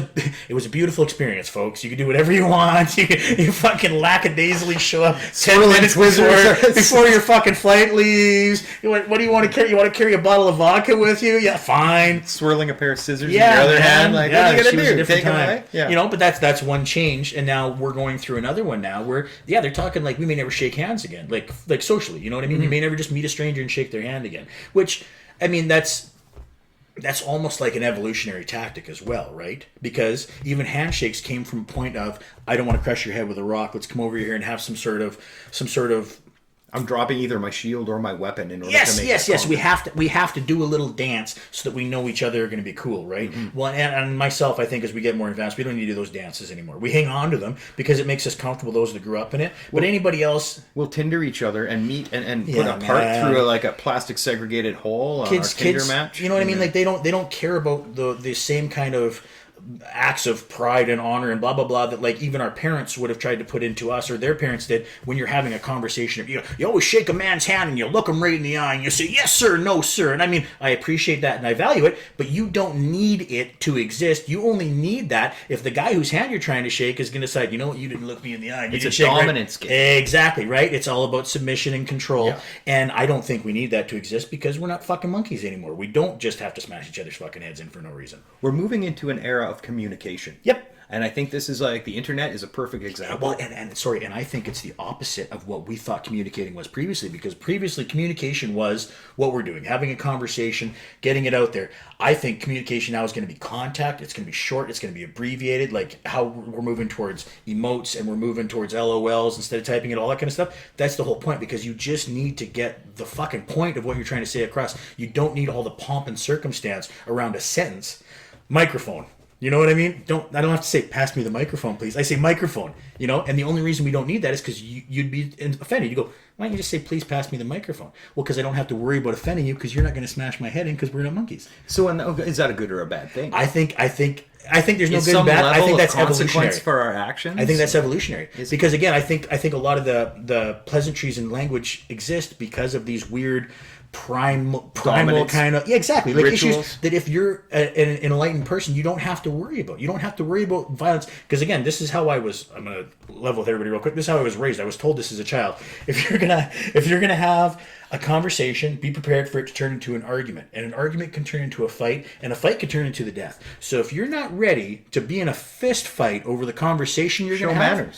a beautiful experience, folks. You could do whatever you want. You fucking lackadaisically show up 10 minutes before your fucking flight leaves. What do you want to carry? You want to carry a bottle of vodka with you? Yeah, fine. Swirling a pair of scissors in your other hand. Like, what are you going to do? Take them away? Yeah. You know, but that's one change. And now we're going through another one now where, they're talking like we may never shake hands again. Like socially, you know what I mean? Mm-hmm. You may never just meet a stranger and shake their hand again. Which, I mean, that's almost like an evolutionary tactic as well, right? Because even handshakes came from a point of, I don't want to crush your head with a rock. Let's come over here and have some sort of I'm dropping either my shield or my weapon in order to make Yes. We have to do a little dance so that we know each other are going to be cool, right? Mm-hmm. Well, and myself, I think, as we get more advanced, we don't need to do those dances anymore. We hang on to them because it makes us comfortable, those that grew up in it. But anybody else, we'll Tinder each other and meet and put a part through a plastic segregated hole on our Tinder match. You know what I mean? Like, they don't care about the same kind of acts of pride and honor and blah blah blah that like even our parents would have tried to put into us, or their parents did, when you're having a conversation of, you always shake a man's hand and you look him right in the eye and you say yes sir, no sir. And I mean, I appreciate that and I value it, but you don't need it to exist. You only need that if the guy whose hand you're trying to shake is going to decide, you know what, you didn't look me in the eye. It's a dominance game. Exactly, right? It's all about submission and control. Yeah. And I don't think we need that to exist, because we're not fucking monkeys anymore. We don't just have to smash each other's fucking heads in for no reason. We're moving into an era of communication. Yep. And I think this is like the internet is a perfect example. Well, and I think it's the opposite of what we thought communicating was previously, because previously communication was what we're doing, having a conversation, getting it out there. I think communication now is going to be contact. It's going to be short. It's going to be abbreviated, like how we're moving towards emotes and we're moving towards LOLs instead of typing it, all that kind of stuff. That's the whole point, because you just need to get the fucking point of what you're trying to say across. You don't need all the pomp and circumstance around a sentence. Microphone. You know what I mean? I don't have to say, pass me the microphone, please. I say microphone, and the only reason we don't need that is because you'd be offended. You go, why don't you just say, please pass me the microphone? Well, because I don't have to worry about offending you, because you're not going to smash my head in, because we're not monkeys. So is that a good or a bad thing? I think there's no good and bad. I think that's evolutionary for our actions. I think that's evolutionary. Because again, I think a lot of the pleasantries in language exist because of these weird primal kind of exactly, like rituals. Issues that if you're an enlightened person, you don't have to worry about. You don't have to worry about violence, because again, this is how I'm gonna level with everybody real quick. This is how I was raised. I was told this as a child. If you're gonna have a conversation, be prepared for it to turn into an argument, and an argument can turn into a fight, and a fight can turn into the death. So if you're not ready to be in a fist fight over the conversation you're gonna have,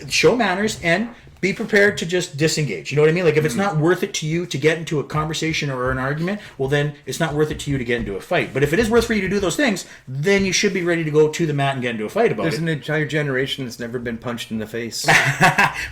show manners and be prepared to just disengage. You know what I mean? Like if it's not worth it to you to get into a conversation or an argument, well then it's not worth it to you to get into a fight. But if it is worth for you to do those things, then you should be ready to go to the mat and get into a fight about it. There's an entire generation that's never been punched in the face.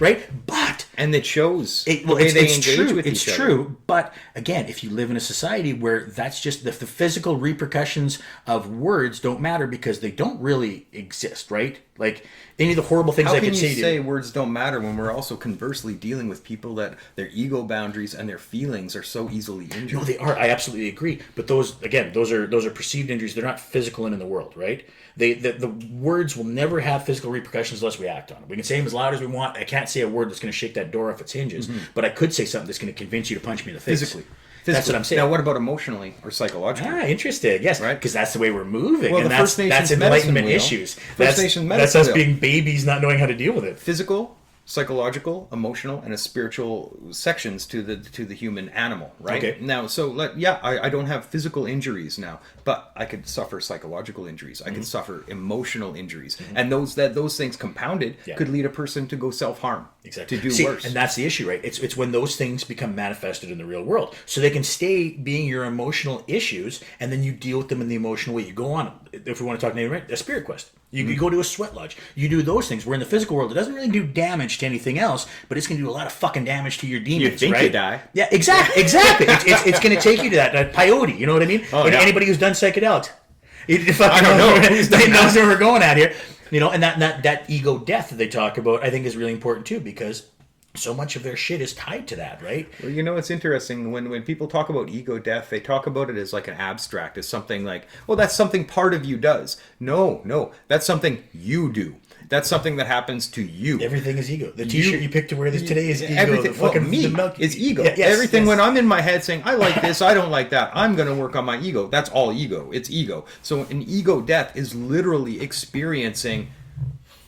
Right? But and it shows. It's true. But again, if you live in a society where that's just the physical repercussions of words don't matter because they don't really exist, right? Like any of the horrible things I could say to you. How can you say words don't matter when we're also conversely dealing with people that their ego boundaries and their feelings are so easily injured? No, they are. I absolutely agree. But those are perceived injuries. They're not physical in the world, right? The words will never have physical repercussions unless we act on it. We can say them as loud as we want. I can't say a word that's going to shake that door off its hinges, but I could say something that's going to convince you to punch me in the face. Physically. That's what I'm saying. Now, what about emotionally or psychologically? Interesting. Yes, right. Because that's the way we're moving, well, and that's enlightenment issues. That's us being babies, not knowing how to deal with it. Physical, psychological, emotional, and a spiritual sections to the human animal, right? Okay. Now, I don't have physical injuries now, but I could suffer psychological injuries. I could suffer emotional injuries, and those things compounded could lead a person to go self-harm, exactly, to do worse. And that's the issue, right? It's when those things become manifested in the real world, so they can stay being your emotional issues, and then you deal with them in the emotional way. You go on, if we want to talk Native American, a spirit quest. You go to a sweat lodge. You do those things. Where in the physical world, it doesn't really do damage to anything else, but it's going to do a lot of fucking damage to your demons. You think right? you die? Yeah, exactly. It's going to take you to that peyote. You know what I mean? Anybody who's done psychedelics, I don't know. They knows where we're going at here. And that ego death that they talk about, I think, is really important too, because so much of their shit is tied to that, right? Well, it's interesting when people talk about ego death, they talk about it as like an abstract, as something like, well, that's something part of you does. No, that's something you do. That's something that happens to you. Everything is ego. The T-shirt you picked to wear this today is ego. Everything. Me is ego. Everything when I'm in my head saying, I like this, I don't like that, I'm going to work on my ego. That's all ego. It's ego. So an ego death is literally experiencing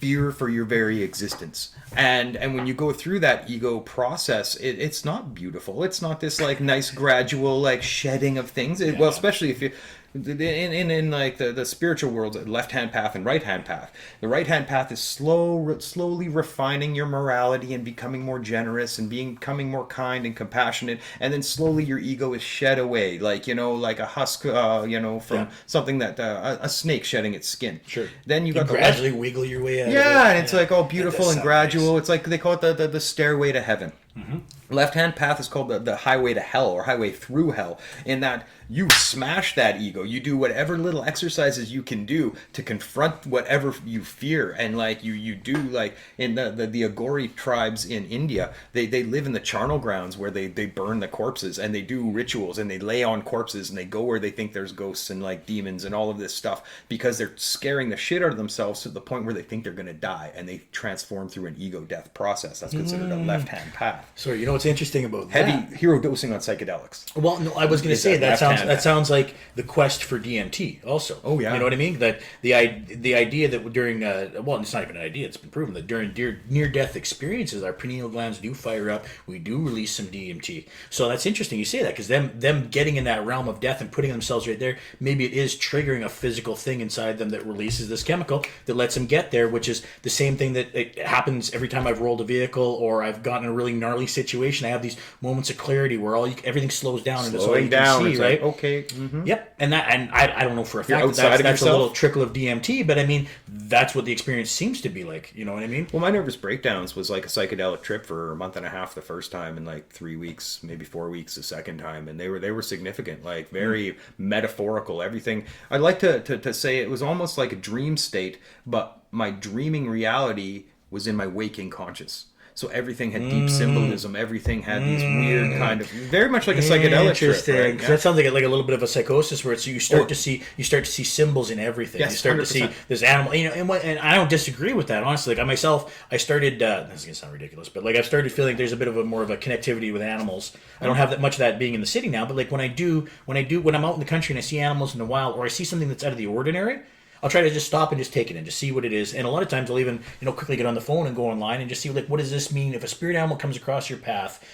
fear for your very existence. And when you go through that ego process, it's not beautiful. It's not this like nice gradual like shedding of things. Well, especially if you in like the spiritual world, left hand path and right hand path. The right hand path is slowly refining your morality and becoming more generous and becoming more kind and compassionate, and then slowly your ego is shed away, like like a husk, from something that a snake shedding its skin. Sure. Then you gradually wiggle your way out. Yeah, and it's like all beautiful and gradual. Nice. It's like they call it the stairway to heaven. Mm-hmm. Left-hand path is called the highway to hell, or highway through hell, in that you smash that ego. You do whatever little exercises you can do to confront whatever you fear. And like you do, like in the Agori tribes in India, they live in the charnel grounds where they burn the corpses, and they do rituals, and they lay on corpses, and they go where they think there's ghosts and like demons and all of this stuff, because they're scaring the shit out of themselves to the point where they think they're going to die, and they transform through an ego death process. That's considered a left-hand path. So you know what's interesting about Heavy that? hero dosing on psychedelics. Well, no, I was going to Is say that left-hand? that sounds like the quest for DMT. Also, Oh, yeah. you know what I mean. That the idea that during well, it's not even an idea; it's been proven that during near death experiences, our pineal glands do fire up. We do release some DMT. So that's interesting you say that, because them getting in that realm of death and putting themselves right there, maybe it is triggering a physical thing inside them that releases this chemical that lets them get there, which is the same thing that it happens every time I've rolled a vehicle or I've gotten in a really gnarly situation. I have these moments of clarity where everything slows down and that's all you can see, it's right? like, okay. Mm-hmm. Yep, and I don't know for a You're fact outside of that's a yourself? little trickle of DMT, but I mean that's what the experience seems to be like. You know what I mean? Well, my nervous breakdowns was like a psychedelic trip for a month and a half the first time, and like 3 weeks, maybe 4 weeks the second time, and they were significant, like very metaphorical. Everything. I'd like to say it was almost like a dream state, but my dreaming reality was in my waking conscious. So everything had deep symbolism. Everything had these weird kind of, very much like a psychedelic trip. Right? Because that sounds like a little bit of a psychosis, where it's you start to see symbols in everything. Yes, you start 100%. to see this animal, and I don't disagree with that, honestly. Like I myself, I started. This is gonna sound ridiculous, but like I've started feeling there's a bit of a more of a connectivity with animals. I don't have that much of that being in the city now, but like when I'm out in the country and I see animals in the wild, or I see something that's out of the ordinary, I'll try to just stop and just take it in, just see what it is. And a lot of times I'll even, quickly get on the phone and go online and just see, like, what does this mean? If a spirit animal comes across your path,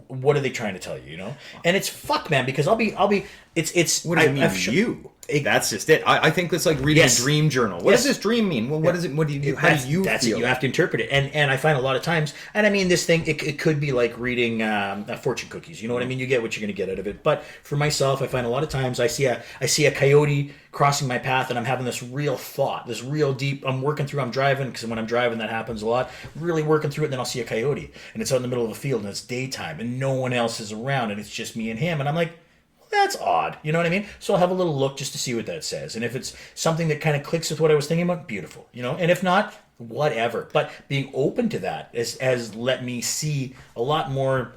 what are they trying to tell you, And it's fuck, man, because I'll be, it's. What does it mean that's just it. I think it's like reading a dream journal. What does this dream mean? Well, what is it? What do you do? How do you that's feel? It. You have to interpret it, and I find a lot of times, and I mean this thing, it could be like reading fortune cookies. You know what I mean? You get what you're going to get out of it. But for myself, I find a lot of times I see a coyote crossing my path, and I'm having this real thought, this real deep. I'm driving, because when I'm driving that happens a lot. Really working through it, and then I'll see a coyote, and it's out in the middle of a field, and it's daytime, and no one else is around, and it's just me and him, and I'm like, that's odd. You know what I mean? So I'll have a little look just to see what that says. And if it's something that kind of clicks with what I was thinking about, beautiful. And if not, whatever. But being open to that has let me see a lot more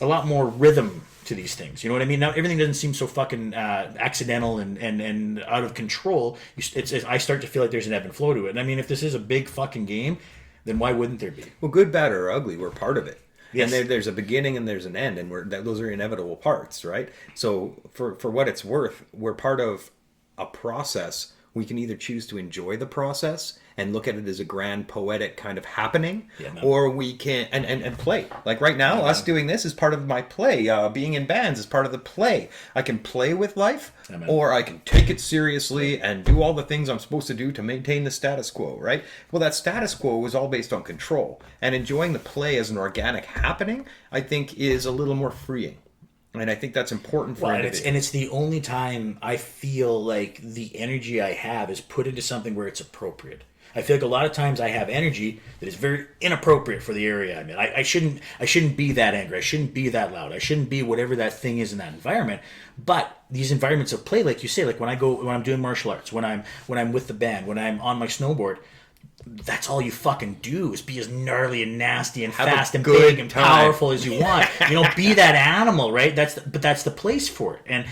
rhythm to these things. You know what I mean? Now everything doesn't seem so fucking accidental and out of control. I start to feel like there's an ebb and flow to it. And I mean, if this is a big fucking game, then why wouldn't there be? Well, good, bad, or ugly, we're part of it. Yes. And there's a beginning and there's an end, and those are inevitable parts, right? So for what it's worth, we're part of a process. We can either choose to enjoy the process and look at it as a grand poetic kind of happening, or we can and play. Like right now, us doing this is part of my play. Being in bands is part of the play. I can play with life, or I can take it seriously and do all the things I'm supposed to do to maintain the status quo, right? Well, that status quo was all based on control, and enjoying the play as an organic happening, I think, is a little more freeing. And I think that's important for individuals. And it's the only time I feel like the energy I have is put into something where it's appropriate. I feel like a lot of times I have energy that is very inappropriate for the area I'm in. I shouldn't be that angry. I shouldn't be that loud. I shouldn't be whatever that thing is in that environment. But these environments of play, like you say, like when I'm doing martial arts, when I'm with the band, when I'm on my snowboard, that's all you fucking do is be as gnarly and nasty and fast and big and powerful as you want. Be that animal, right? That's the place for it. And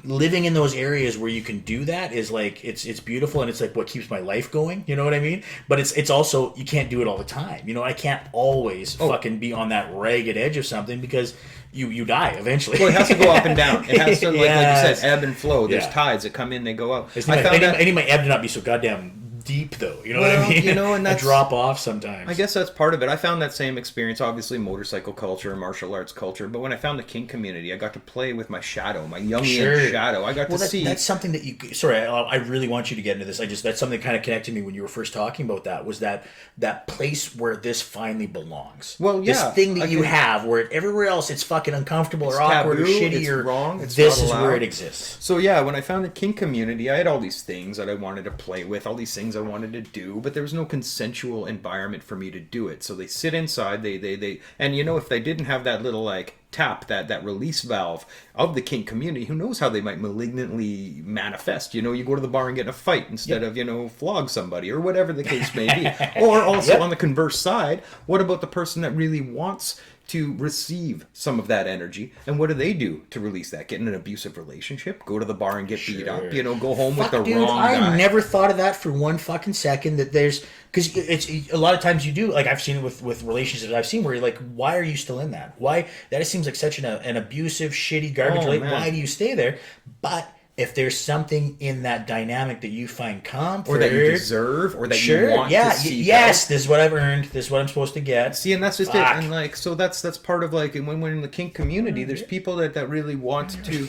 living in those areas where you can do that is like it's beautiful, and it's like what keeps my life going. You know what I mean? But it's also, you can't do it all the time. I can't always fucking be on that ragged edge of something, because you die eventually. Well, it has to go up and down. It has to, like you said, ebb and flow. There's tides that come in, they go out. I need my ebb to not be so goddamn deep, though. You know what I mean? And that's, I drop off sometimes. I guess that's part of it. I found that same experience, obviously, motorcycle culture and martial arts culture. But when I found the kink community, I got to play with my shadow, my Jungian shadow. I got to see. That's something that you. Sorry, I really want you to get into this. That's something that kind of connected to me when you were first talking about that. Was that place where this finally belongs? Well, yeah. This thing that you have, where everywhere else it's fucking uncomfortable or awkward or shitty it's or wrong. This is where it exists. So yeah, when I found the kink community, I had all these things that I wanted to play with, all these things I wanted to do. But there was no consensual environment for me to do it. So they sit inside, they and if they didn't have that little like tap, that release valve of the kink community, who knows how they might malignantly manifest. You go to the bar and get in a fight instead of, flog somebody or whatever the case may be. Or also on the converse side, what about the person that really wants to receive some of that energy. And what do to release that? Get in an abusive relationship, go to the bar and get beat up, go home with the wrong guy. I never thought of that for one fucking second, that there's, because it's a lot of times you do, like I've seen it with relationships I've seen where you're like, why are you still in that? Why? That seems like such an abusive, shitty garbage. Why do you stay there? But if there's something in that dynamic that you find comfort, or that you deserve, or that you want to see, this is what I've earned, this is what I'm supposed to get. See, and that's just it. And like, so that's part of like, when we're in the kink community, there's people that really want to.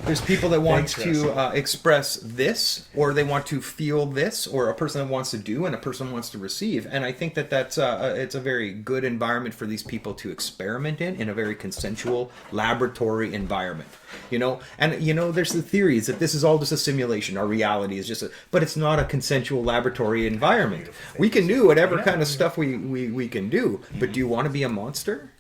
There's people that want to express this, or they want to feel this, or a person that wants to do and a person wants to receive. And I think that's it's a very good environment for these people to experiment in a very consensual laboratory environment. And there's the theories that this is all just a simulation. Our reality is but it's not a consensual laboratory environment. We can do whatever kind of stuff we can do, but do you want to be a monster?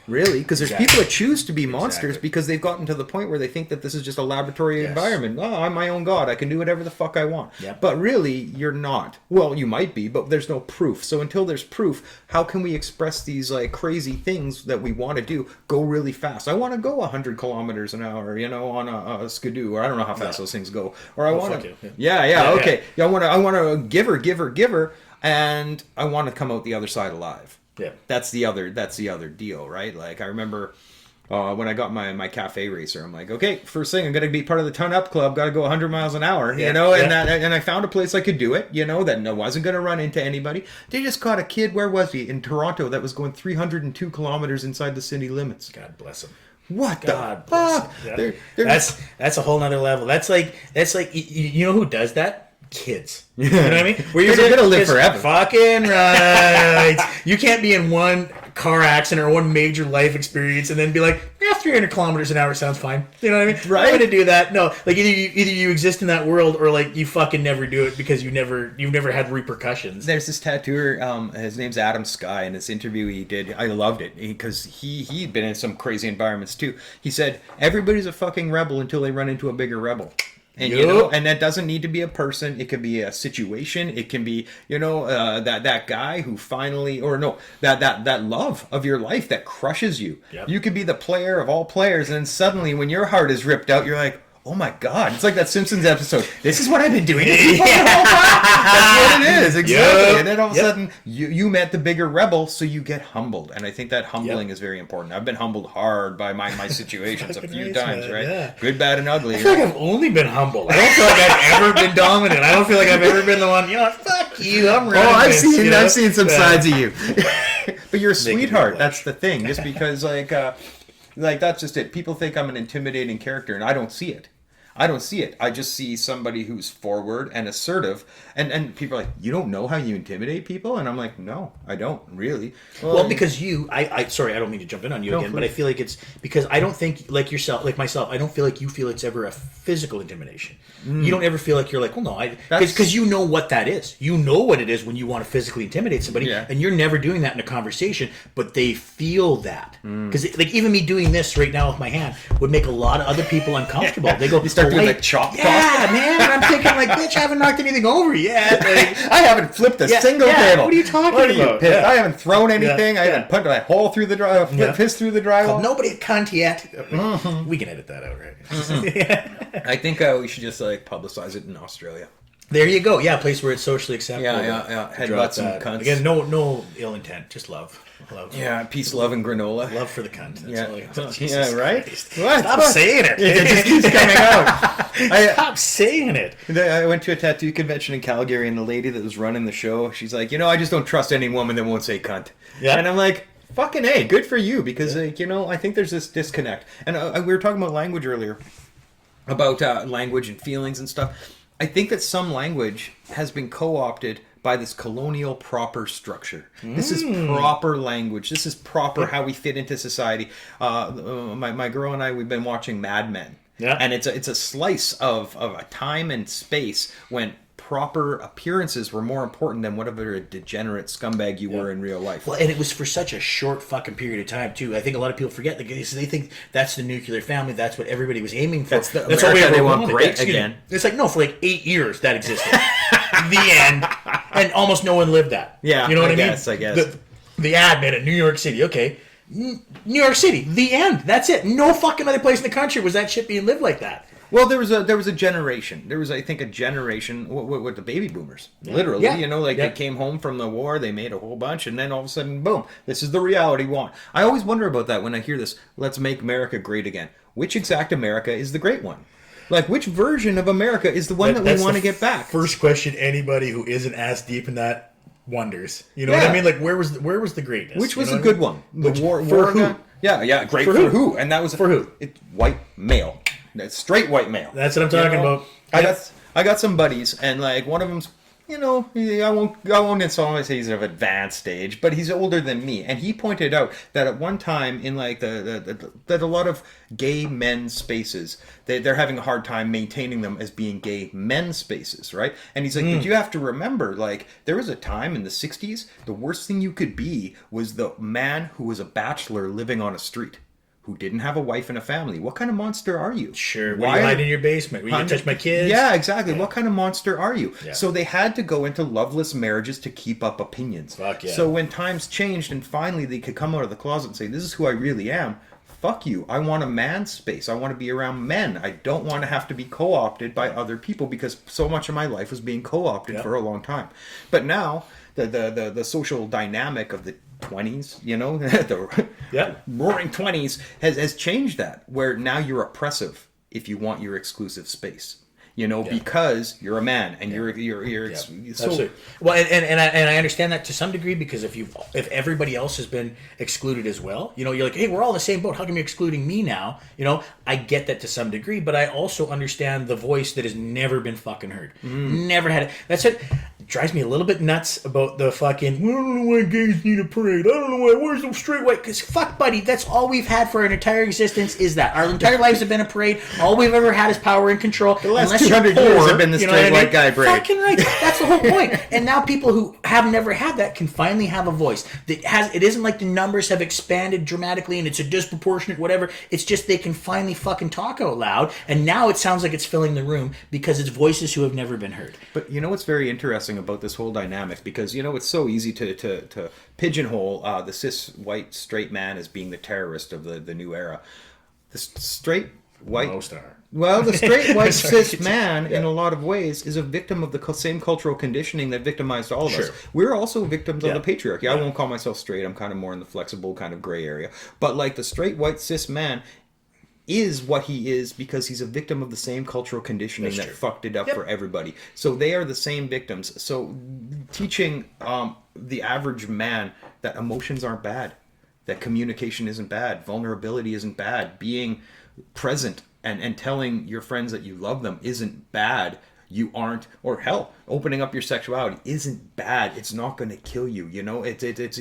Really? Because there's people that choose to be monsters because they've gotten to the point where they think that this is just a laboratory environment. Oh, I'm my own god. I can do whatever the fuck I want. Yep. But really, you're not. Well, you might be, but there's no proof. So until there's proof, how can we express these like crazy things that we want to do go really fast? I want to go 100 kilometers an hour, on a skidoo, or I don't know how fast those things go. Or I want to... Okay. Yeah, I want to giver, and I want to come out the other side alive. Yeah, that's the other deal, right? Like I remember when I got my cafe racer, I'm like, okay, first thing, I'm gonna be part of the Ton Up Club. Got to go 100 miles an hour, and I found a place I could do it, that I wasn't gonna run into anybody. They just caught a kid. Where was he? In Toronto, that was going 302 kilometers inside the city limits. God bless him. What God the fuck? Yeah. That's a whole nother level. That's like you know who does that? Kids. You know what I mean? Where you're going to live forever. Fucking right. You can't be in one car accident or one major life experience and then be like, 300 kilometers an hour sounds fine. You know what I mean? Right. I'm going to do that. No, like either you exist in that world or like you fucking never do it because you've never had repercussions. There's this tattooer, his name's Adam Sky, and this interview he did, I loved it because he'd been in some crazy environments too. He said, everybody's a fucking rebel until they run into a bigger rebel. And and that doesn't need to be a person. It could be a situation. It can be, that guy who finally, or no, that love of your life that crushes you. Yep. You could be the player of all players, and then suddenly, when your heart is ripped out, you're like, oh my God! It's like that Simpsons episode. This is what I've been doing. That's what it is, exactly. Yep. And then all of a sudden, you met the bigger rebel, so you get humbled. And I think that humbling is very important. I've been humbled hard by my situations a few times, man, right? Yeah. Good, bad, and ugly. I feel like I've only been humbled. I don't feel like I've ever been dominant. I don't feel like I've ever been the one. Fuck you. I'm running. I've seen some sides of you. But you're a sweetheart. That's the thing. Just because, like that's just it. People think I'm an intimidating character, and I don't see it. I just see somebody who's forward and assertive, and people are like, you don't know how you intimidate people? And I'm like, no, I don't really. Well, because sorry, I don't mean to jump in on you again, but I feel like it's because I don't think, like myself, I don't feel like you feel it's ever a physical intimidation. You don't ever feel like you're like, well, no, because you know what that is. You know what it is when you want to physically intimidate somebody, and you're never doing that in a conversation, but they feel that. Because like even me doing this right now with my hand would make a lot of other people uncomfortable. They go, you start doing like chop talk. Yeah, man. And I'm thinking like, bitch, I haven't knocked anything over yet. Like, I haven't flipped a single table. What are you talking about? I haven't thrown anything. I haven't put a hole through the drywall, piss through the drywall. Nobody a cunt yet. We can edit that out, right? I think we should just like publicize it in Australia. There you go. Yeah, a place where it's socially acceptable. Yeah. Headbutts and cunts. Again, no ill intent, just love. Yeah, peace, love, and granola. Love for the cunt. That's yeah, right? What? Stop saying it. It just keeps coming out. Stop saying it. I went to a tattoo convention in Calgary, and the lady that was running the show, she's like, I just don't trust any woman that won't say cunt. Yeah. And I'm like, fucking A, good for you, because, I think there's this disconnect. And we were talking about language earlier, about language and feelings and stuff. I think that some language has been co-opted by this colonial proper structure. This is proper language. This is proper how we fit into society. My girl and I, we've been watching Mad Men. Yeah. And it's a slice of a time and space when proper appearances were more important than whatever a degenerate scumbag you were in real life. Well, and it was for such a short fucking period of time, too. I think a lot of people forget. They think that's the nuclear family. That's what everybody was aiming for. That's what they want great again. It's like, no, for like 8 years that existed. The end. And almost no one lived that. Yeah, you know what I guess, mean? I guess. The admin in New York City, okay. New York City, the end. That's it. No fucking other place in the country was that shit being lived like that. Well, there was a generation. There was, I think, a generation with the baby boomers. Literally, Yeah. they came home from the war, they made a whole bunch, and then all of a sudden, boom, this is the reality we want. I always wonder about that when I hear this. Let's make America great again. Which exact America is the great one? Like, which version of America is the one that we want to get back? First question anybody who isn't as deep in that wonders. You know what I mean? Like, where was the greatness? Which was a good one? The war who? guy? Yeah, great for who? And that was for who? It's white male. That's straight white male. That's what I'm talking about. I got some buddies, and like one of them's, I won't necessarily say he's of advanced age, but he's older than me, and he pointed out that at one time in like that a lot of gay men's spaces, they're having a hard time maintaining them as being gay men's spaces, right? And he's like, but you have to remember, like, there was a time in the 60s, the worst thing you could be was the man who was a bachelor living on a street, who didn't have a wife and a family. What kind of monster are you? Sure. Why are you hiding in your basement? Were you going to touch my kids? Yeah, exactly. Yeah. What kind of monster are you? Yeah. So they had to go into loveless marriages to keep up opinions. Fuck yeah. So when times changed and finally they could come out of the closet and say, this is who I really am, fuck you. I want a man's space. I want to be around men. I don't want to have to be co-opted by other people, because so much of my life was being co-opted for a long time. But now the social dynamic of the 20s, the roaring 20s has changed that, where now you're oppressive if you want your exclusive space, because you're a man and you're so. Absolutely. Well, and I understand that to some degree, because if everybody else has been excluded as well, you're like, hey, we're all in the same boat. How come you're excluding me now? I get that to some degree, but I also understand the voice that has never been fucking heard. Never had it. That's it. Drives me a little bit nuts about the fucking, I don't know why gays need a parade. I don't know why, where's the straight white? Because fuck, buddy, that's all we've had for our entire existence is that. Our entire lives have been a parade. All we've ever had is power and control. The last 200 years have been the straight white guy parade. Fucking right. That's the whole point. And now people who have never had that can finally have a voice. It isn't like the numbers have expanded dramatically and it's a disproportionate whatever. It's just they can finally fucking talk out loud. And now it sounds like it's filling the room because it's voices who have never been heard. But what's very interesting about this whole dynamic, because it's so easy to pigeonhole the cis white straight man as being the terrorist of the new era. The straight white the straight white cis man in a lot of ways is a victim of the same cultural conditioning that victimized all of us. We're also victims of the patriarchy. I won't call myself straight. I'm kind of more in the flexible kind of gray area. But like the straight white cis man is what he is because he's a victim of the same cultural conditioning that fucked it up for everybody. So they are the same victims. So teaching the average man that emotions aren't bad, that communication isn't bad, vulnerability isn't bad, being present and telling your friends that you love them isn't bad. You aren't, or hell, opening up your sexuality isn't bad. It's not going to kill you. It's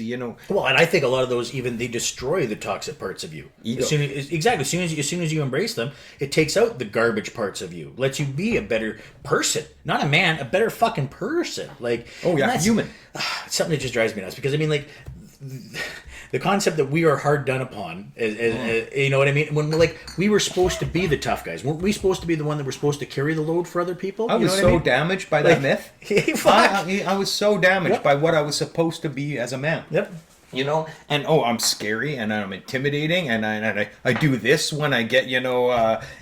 Well, and I think a lot of those they destroy the toxic parts of you. Ego. As soon as you embrace them, it takes out the garbage parts of you. Lets you be a better person, not a man, a better fucking person. Like, human. Something that just drives me nuts because the concept that we are hard done upon, you know what I mean? When we were supposed to be the tough guys, weren't we supposed to be the one that were supposed to carry the load for other people? I was damaged by that myth. I was so damaged by what I was supposed to be as a man. Yep. And I'm scary and I'm intimidating and I do this when I get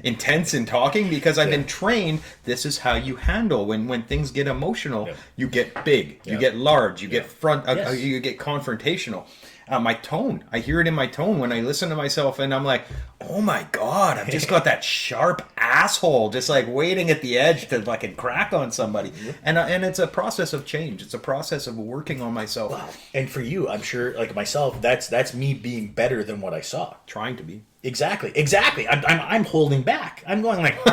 intense in talking because I've been trained. This is how you handle when things get emotional. You get big, you get large, you get you get confrontational. My tone, I hear it in my tone when I listen to myself and I'm like, oh my God, I've just got that sharp asshole just like waiting at the edge to fucking crack on somebody. And it's a process of change. It's a process of working on myself. Wow. And for you, I'm sure, like myself, that's me being better than what I saw. Trying to be. Exactly. I'm holding back. I'm going like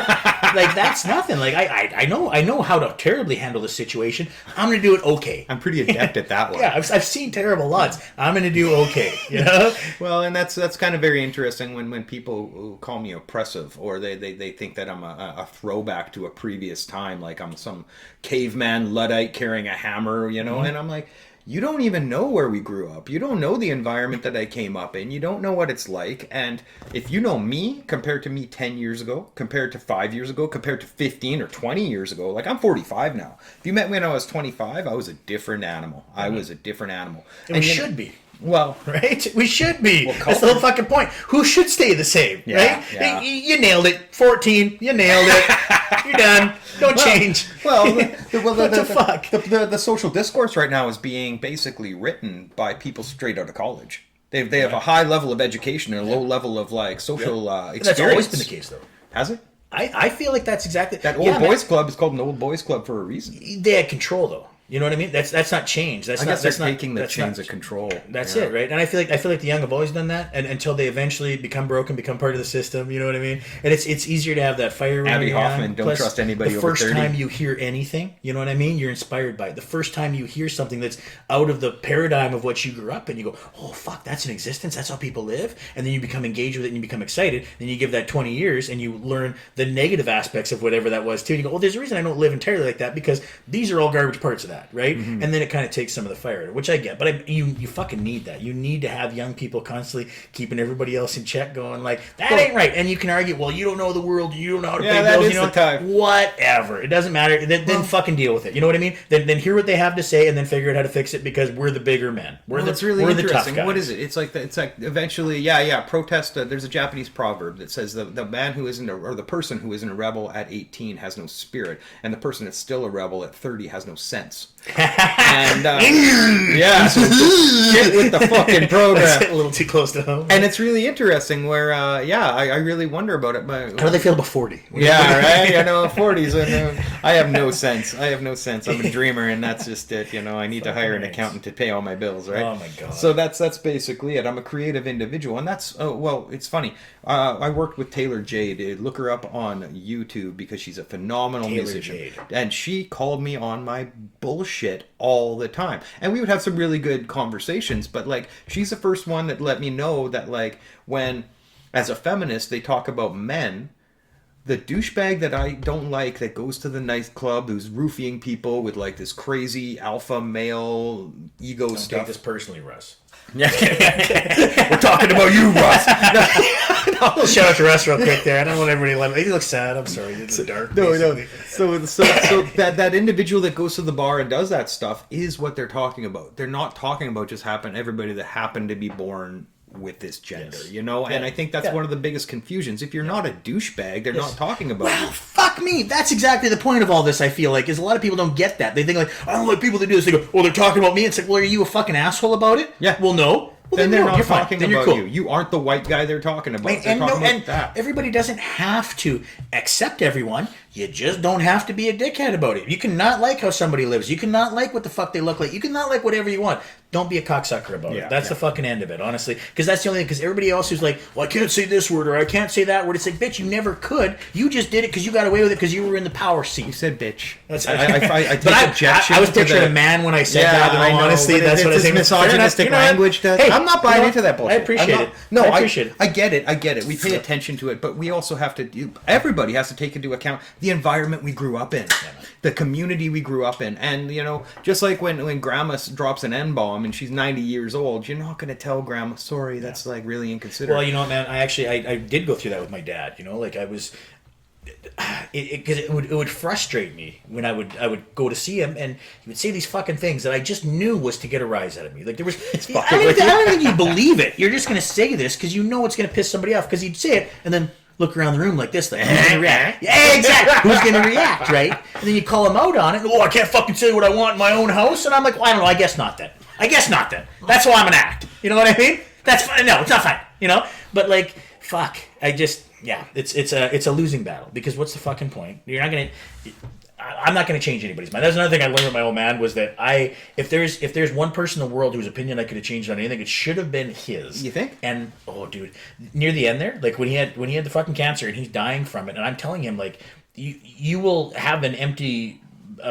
that's nothing. Like I know how to terribly handle the situation. I'm gonna do it okay. I'm pretty adept at that one. Yeah, I've seen terrible lots. I'm gonna do okay. Well, and that's kind of very interesting when people call me oppressive or they think that I'm a throwback to a previous time, like I'm some caveman Luddite carrying a hammer, And I'm like, you don't even know where we grew up. You don't know the environment that I came up in. You don't know what it's like. And if you know me compared to me 10 years ago, compared to 5 years ago, compared to 15 or 20 years ago, like I'm 45 now. If you met me when I was 25, I was a different animal. I was a different animal. And we should be. Well, right? We should be. Well, that's the whole fucking point. Who should stay the same, right? Yeah. You nailed it. 14, you nailed it. You're done. Don't change. Well, what the fuck? The social discourse right now is being basically written by people straight out of college. They have a high level of education and a low level of like social experience. That's always been the case, though. Has it? I feel like that's exactly that old boys club is called an old boys club for a reason. They had control, though. You know what I mean? That's not change. I guess they're taking the chains of control. That's it, right? And I feel like the young have always done that, and until they eventually become broken, become part of the system. You know what I mean? And it's easier to have that fire. Abby Hoffman, don't trust anybody over 30. The first time you hear anything, you know what I mean? You're inspired by it. The first time you hear something that's out of the paradigm of what you grew up in, you go, "Oh fuck, that's an existence. That's how people live." And then you become engaged with it, and you become excited. Then you give that 20 years, and you learn the negative aspects of whatever that was too. And you go, "Well, there's a reason I don't live entirely like that because these are all garbage parts of that, right?" Mm-hmm. And then it kind of takes some of the fire, which I get. But you fucking need that. You need to have young people constantly keeping everybody else in check, going like, that ain't right. And you can argue, well, you don't know the world, you don't know how to pay bills, you know, whatever. It doesn't matter. Then fucking deal with it. You know what I mean? Then hear what they have to say and then figure out how to fix it because we're the bigger men. We're the tough guys. What is it? It's like eventually, protest. There's a Japanese proverb that says the man who isn't or the person who isn't a rebel at 18 has no spirit, and the person that's still a rebel at 30 has no sense. And so get with the fucking program. That's a little too close to home. And it's really interesting where, I really wonder about it. How do they feel about 40? Yeah, right? I know, 40s. I have no sense. I'm a dreamer, and that's just it. You know, I need to hire an accountant to pay all my bills, right? Oh, my God. So that's basically it. I'm a creative individual, and that's, it's funny. I worked with Taylor Jade. Look her up on YouTube because she's a phenomenal musician. Jade. And she called me on my bullshit all the time. And we would have some really good conversations, but like she's the first one that let me know that like when as a feminist they talk about men, the douchebag that I don't like that goes to the nightclub who's roofing people with like this crazy alpha male ego don't stuff. Take this personally, Russ. Yeah. We're talking about you, Russ. No. Shout out to Russ real quick there. I don't want everybody to let me. He looks sad. I'm sorry. It's dark. No. So that individual that goes to the bar and does that stuff is what they're talking about. They're not talking about just everybody that happened to be born with this gender, you know? And I think that's one of the biggest confusions. If you're not a douchebag, they're not talking about you. Fuck me. That's exactly the point of all this, I feel like, is a lot of people don't get that. They think like, I don't like people that do this. They go, well, they're talking about me. It's like, well, are you a fucking asshole about it? Yeah. Well, no. Well, then they're not you're talking fine. about you. You aren't the white guy they're talking about. And that. Everybody doesn't have to accept everyone. You just don't have to be a dickhead about it. You cannot like how somebody lives. You cannot like what the fuck they look like. You cannot like whatever you want. Don't be a cocksucker about it. That's the fucking end of it, honestly. Because that's the only thing. Because everybody else who's like, well, I can't say this word or I can't say that word. It's like, bitch, you never could. You just did it because you got away with it because you were in the power seat. You said bitch. That's I take objection. I was picturing a man when I said that. And honestly, that's what I think. Misogynistic language does. Hey, I'm not buying into that bullshit. I appreciate it. No, I appreciate it. I get it. We pay attention to it, but we also have to. Everybody has to take into account the environment we grew up in, the community we grew up in, and you know, just like when Grandma drops an N-bomb and she's 90 years old, you're not going to tell Grandma, sorry, that's like really inconsiderate. Well, you know, man, I did go through that with my dad. You know, like I was. Because it would frustrate me when I would go to see him and he would say these fucking things that I just knew was to get a rise out of me. Like there was, I don't think you believe it. You're just gonna say this because you know it's gonna piss somebody off. Because he'd say it and then look around the room like this, like who's gonna react? Yeah, exactly. Who's gonna react, right? And then you call him out on it. Oh, I can't fucking say what I want in my own house. And I'm like, well, I don't know. I guess not then. That's why I'm an act. You know what I mean? That's fine. No, it's not fine. You know, but like, fuck. Yeah, it's a losing battle because what's the fucking point? I'm not gonna change anybody's mind. That's another thing I learned with my old man was that if there's one person in the world whose opinion I could have changed on anything, it should have been his. You think? And oh, dude, near the end there, like when he had the fucking cancer and he's dying from it, and I'm telling him like you will have an empty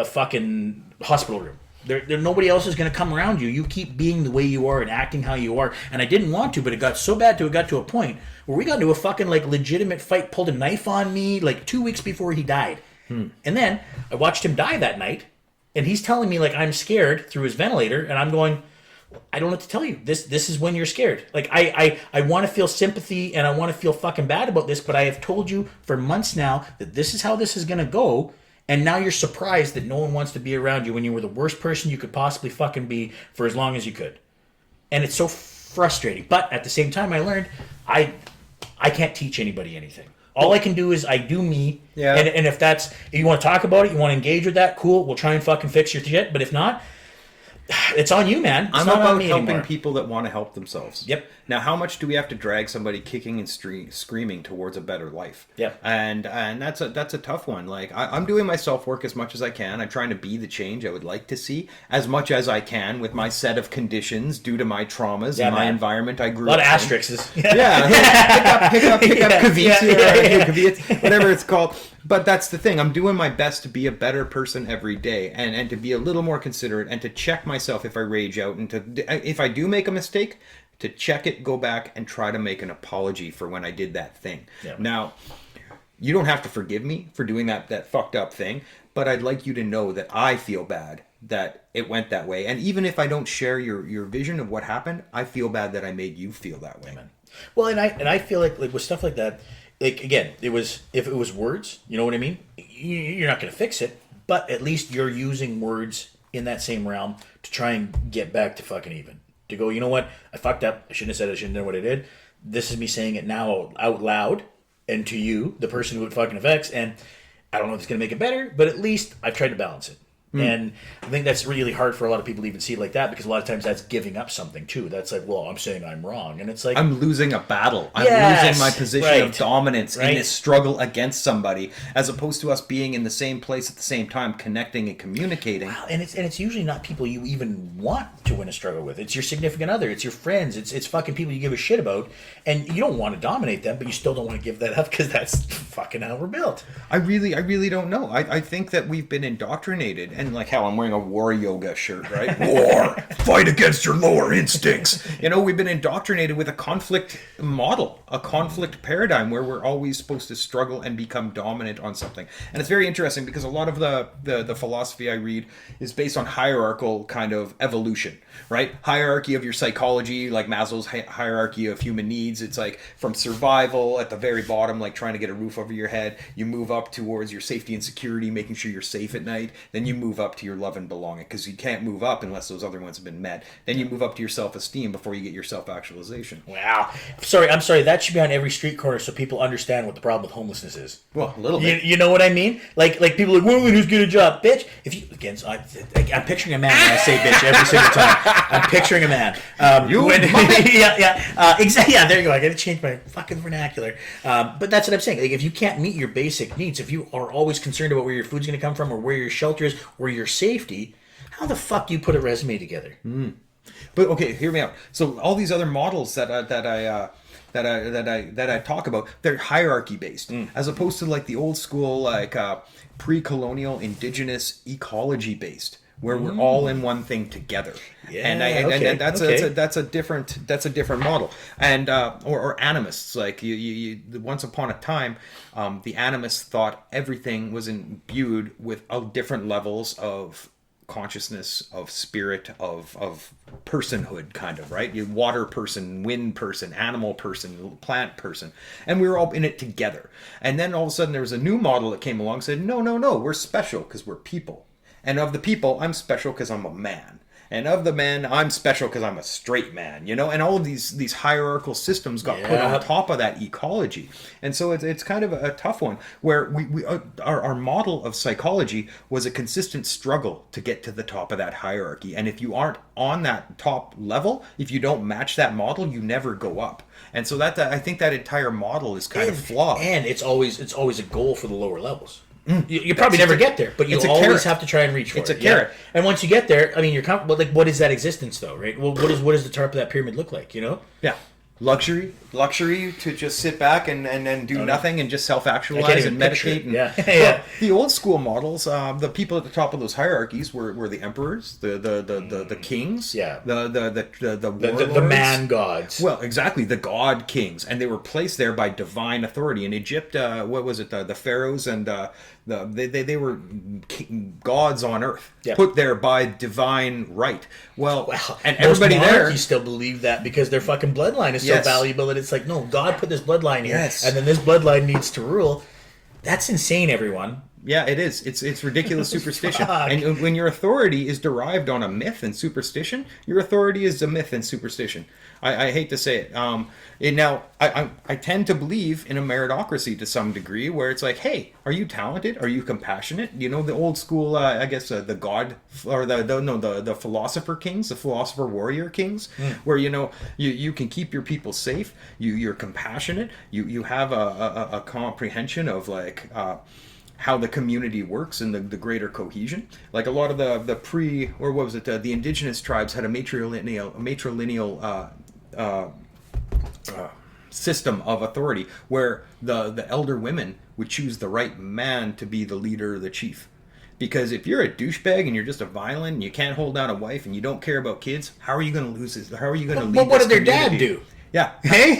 fucking hospital room. There nobody else is going to come around you. You keep being the way you are and acting how you are. And I didn't want to, but it got so bad it got to a point where we got into a fucking like legitimate fight, pulled a knife on me like 2 weeks before he died. And then I watched him die that night. And he's telling me like I'm scared through his ventilator, and I'm going, I don't know what to tell you. This is when you're scared. Like I want to feel sympathy and I want to feel fucking bad about this, but I have told you for months now that this is how this is gonna go. And now you're surprised that no one wants to be around you when you were the worst person you could possibly fucking be for as long as you could. And it's so frustrating. But at the same time, I learned I can't teach anybody anything. All I can do is I do me. Yeah. And if you want to talk about it, you want to engage with that, cool. We'll try and fucking fix your shit. But if not, it's on you, man. It's I'm not on about me helping anymore. people that want to help themselves. Yep. Now, how much do we have to drag somebody kicking and screaming towards a better life? Yep. And that's a tough one. Like I'm doing my self work as much as I can. I'm trying to be the change I would like to see as much as I can with my set of conditions due to my traumas and my environment I grew up in. A lot of asterisks. Yeah. Pick up Yeah. Kavitz, whatever it's called. But that's the thing. I'm doing my best to be a better person every day and to be a little more considerate and to check myself if I rage out and to if I do make a mistake, to check it, go back and try to make an apology for when I did that thing. Yep. Now, you don't have to forgive me for doing that fucked up thing, but I'd like you to know that I feel bad that it went that way. And even if I don't share your vision of what happened, I feel bad that I made you feel that way. Amen. Well, and I feel like with stuff like that, like again, if it was words, you know what I mean? You're not going to fix it, but at least you're using words in that same realm to try and get back to fucking even. To go, you know what? I fucked up. I shouldn't have said it. I shouldn't have done what I did. This is me saying it now out loud and to you, the person who it fucking affects. And I don't know if it's going to make it better, but at least I've tried to balance it. And I think that's really hard for a lot of people to even see it like that, because a lot of times that's giving up something too. That's like, well, I'm saying I'm wrong. And it's like, I'm losing a battle. I'm Yes, losing my position of dominance in right. this struggle against somebody, as opposed to us being in the same place at the same time, connecting and communicating. wow. And it's usually not people you even want to win a struggle with. It's your significant other. It's your friends. It's fucking people you give a shit about. And you don't want to dominate them, but you still don't want to give that up because that's fucking how we're built. I really don't know. I think that we've been indoctrinated, and like how I'm wearing a war yoga shirt, right? War, fight against your lower instincts. You know, we've been indoctrinated with a conflict model, a conflict paradigm where we're always supposed to struggle and become dominant on something. And it's very interesting because a lot of the philosophy I read is based on hierarchical kind of evolution, right? Hierarchy of your psychology, like Maslow's hierarchy of human needs. It's like from survival at the very bottom, like trying to get a roof over your head. You move up towards your safety and security, making sure you're safe at night. Then you move up to your love and belonging, because you can't move up unless those other ones have been met. Then you move up to your self-esteem before you get your self-actualization. Wow. I'm sorry. That should be on every street corner so people understand what the problem with homelessness is. Well, a little bit. You know what I mean? Like people are like, well, who's get a job, bitch? If you again, so I'm picturing a man when I say bitch every single time. I'm picturing a man. Exactly. Yeah, there you go. I got to change my fucking vernacular. But that's what I'm saying. Like, if you can't meet your basic needs, if you are always concerned about where your food's going to come from, or where your shelter is, or your safety, how the fuck do you put a resume together? But okay, hear me out. So all these other models that I talk about, they're hierarchy based, as opposed to like the old school, like pre-colonial indigenous ecology based, where we're all in one thing together. Yeah, and that's a different model. And or animists, like you once upon a time, the animists thought everything was imbued with different levels of consciousness, of spirit, of personhood, kind of, right? You water person, wind person, animal person, plant person, and we were all in it together. And then all of a sudden there was a new model that came along and said, no, we're special because we're people. And of the people, I'm special because I'm a man. And of the men, I'm special because I'm a straight man, you know? And all of these hierarchical systems got put on top of that ecology. And so it's kind of a tough one, where our model of psychology was a consistent struggle to get to the top of that hierarchy. And if you aren't on that top level, if you don't match that model, you never go up. And so I think that entire model is kind of flawed. And it's always a goal for the lower levels. You probably never get there, but you always carrot. have to try and reach for it. It's a carrot. Yeah. And once you get there, I mean, you're comfortable. Like, what is that existence, though, right? Well, what does the top of that pyramid look like, you know? Yeah. Luxury to just sit back and do nothing and just self-actualize and meditate. And, yeah. The old school models, the people at the top of those hierarchies were the emperors, the kings, the warlords, the man gods. Well, exactly, the god kings, and they were placed there by divine authority. In Egypt, what was it? The pharaohs and They were gods on earth, Yep. put there by divine right. Well, and most everybody there. monarchies still believe that because their fucking bloodline is so Yes. valuable that it's like, no, God put this bloodline here, Yes. and then this bloodline needs to rule. That's insane, everyone. Yeah, it is. It's ridiculous superstition. Fuck. And when your authority is derived on a myth and superstition, your authority is a myth and superstition. I hate to say it. And now, I tend to believe in a meritocracy to some degree, where it's like, hey, are you talented? Are you compassionate? You know, the old school, I guess, the god, or the philosopher kings, the philosopher warrior kings, where, you know, you can keep your people safe, you're compassionate, you have a comprehension of, like, how the community works and the greater cohesion. Like a lot of the the indigenous tribes had a matrilineal system of authority, where the elder women would choose the right man to be the leader or the chief. Because if you're a douchebag and you're just a violent and you can't hold down a wife and you don't care about kids, how are you going to lose this? How are you going to lead? But what this did their dad community? do? Yeah. Hey,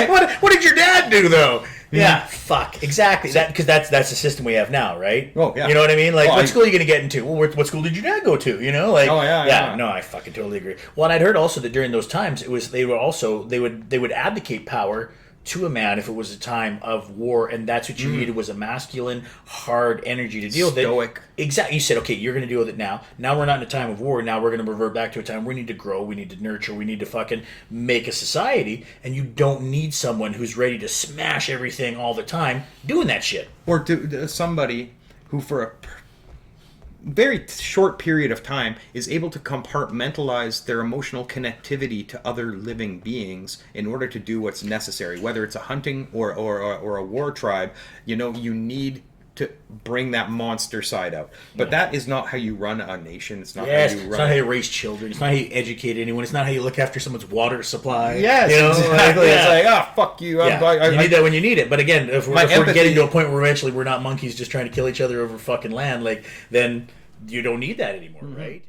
Right? what did your dad do though? Yeah, fuck, exactly. Because that's the system we have now, right? Oh, yeah. You know what I mean? Like, Well, what school are you going to get into? Well, what school did your dad go to? You know, like, Oh, yeah. No, I fucking totally agree. Well, and I'd heard also that during those times, they would abdicate power to a man if it was a time of war, and that's what you needed, was a masculine, hard energy to deal with it. Stoic. Exactly. You said, okay, you're going to deal with it now. Now we're not in a time of war. Now we're going to revert back to a time where we need to grow, we need to nurture, we need to fucking make a society, and you don't need someone who's ready to smash everything all the time doing that shit. Or to somebody who, for a very short period of time, is able to compartmentalize their emotional connectivity to other living beings in order to do what's necessary. Whether it's a hunting or a war tribe, you know, you need to bring that monster side out. But that is not how you run a nation. It's not how you run. It's not how you raise children. It's not how you educate anyone. It's not how you look after someone's water supply. Yes, you know? exactly. Like, It's like, ah, fuck you. You need that when you need it. But again, if we're empathy- getting to a point where eventually we're not monkeys just trying to kill each other over fucking land, like, then you don't need that anymore, right?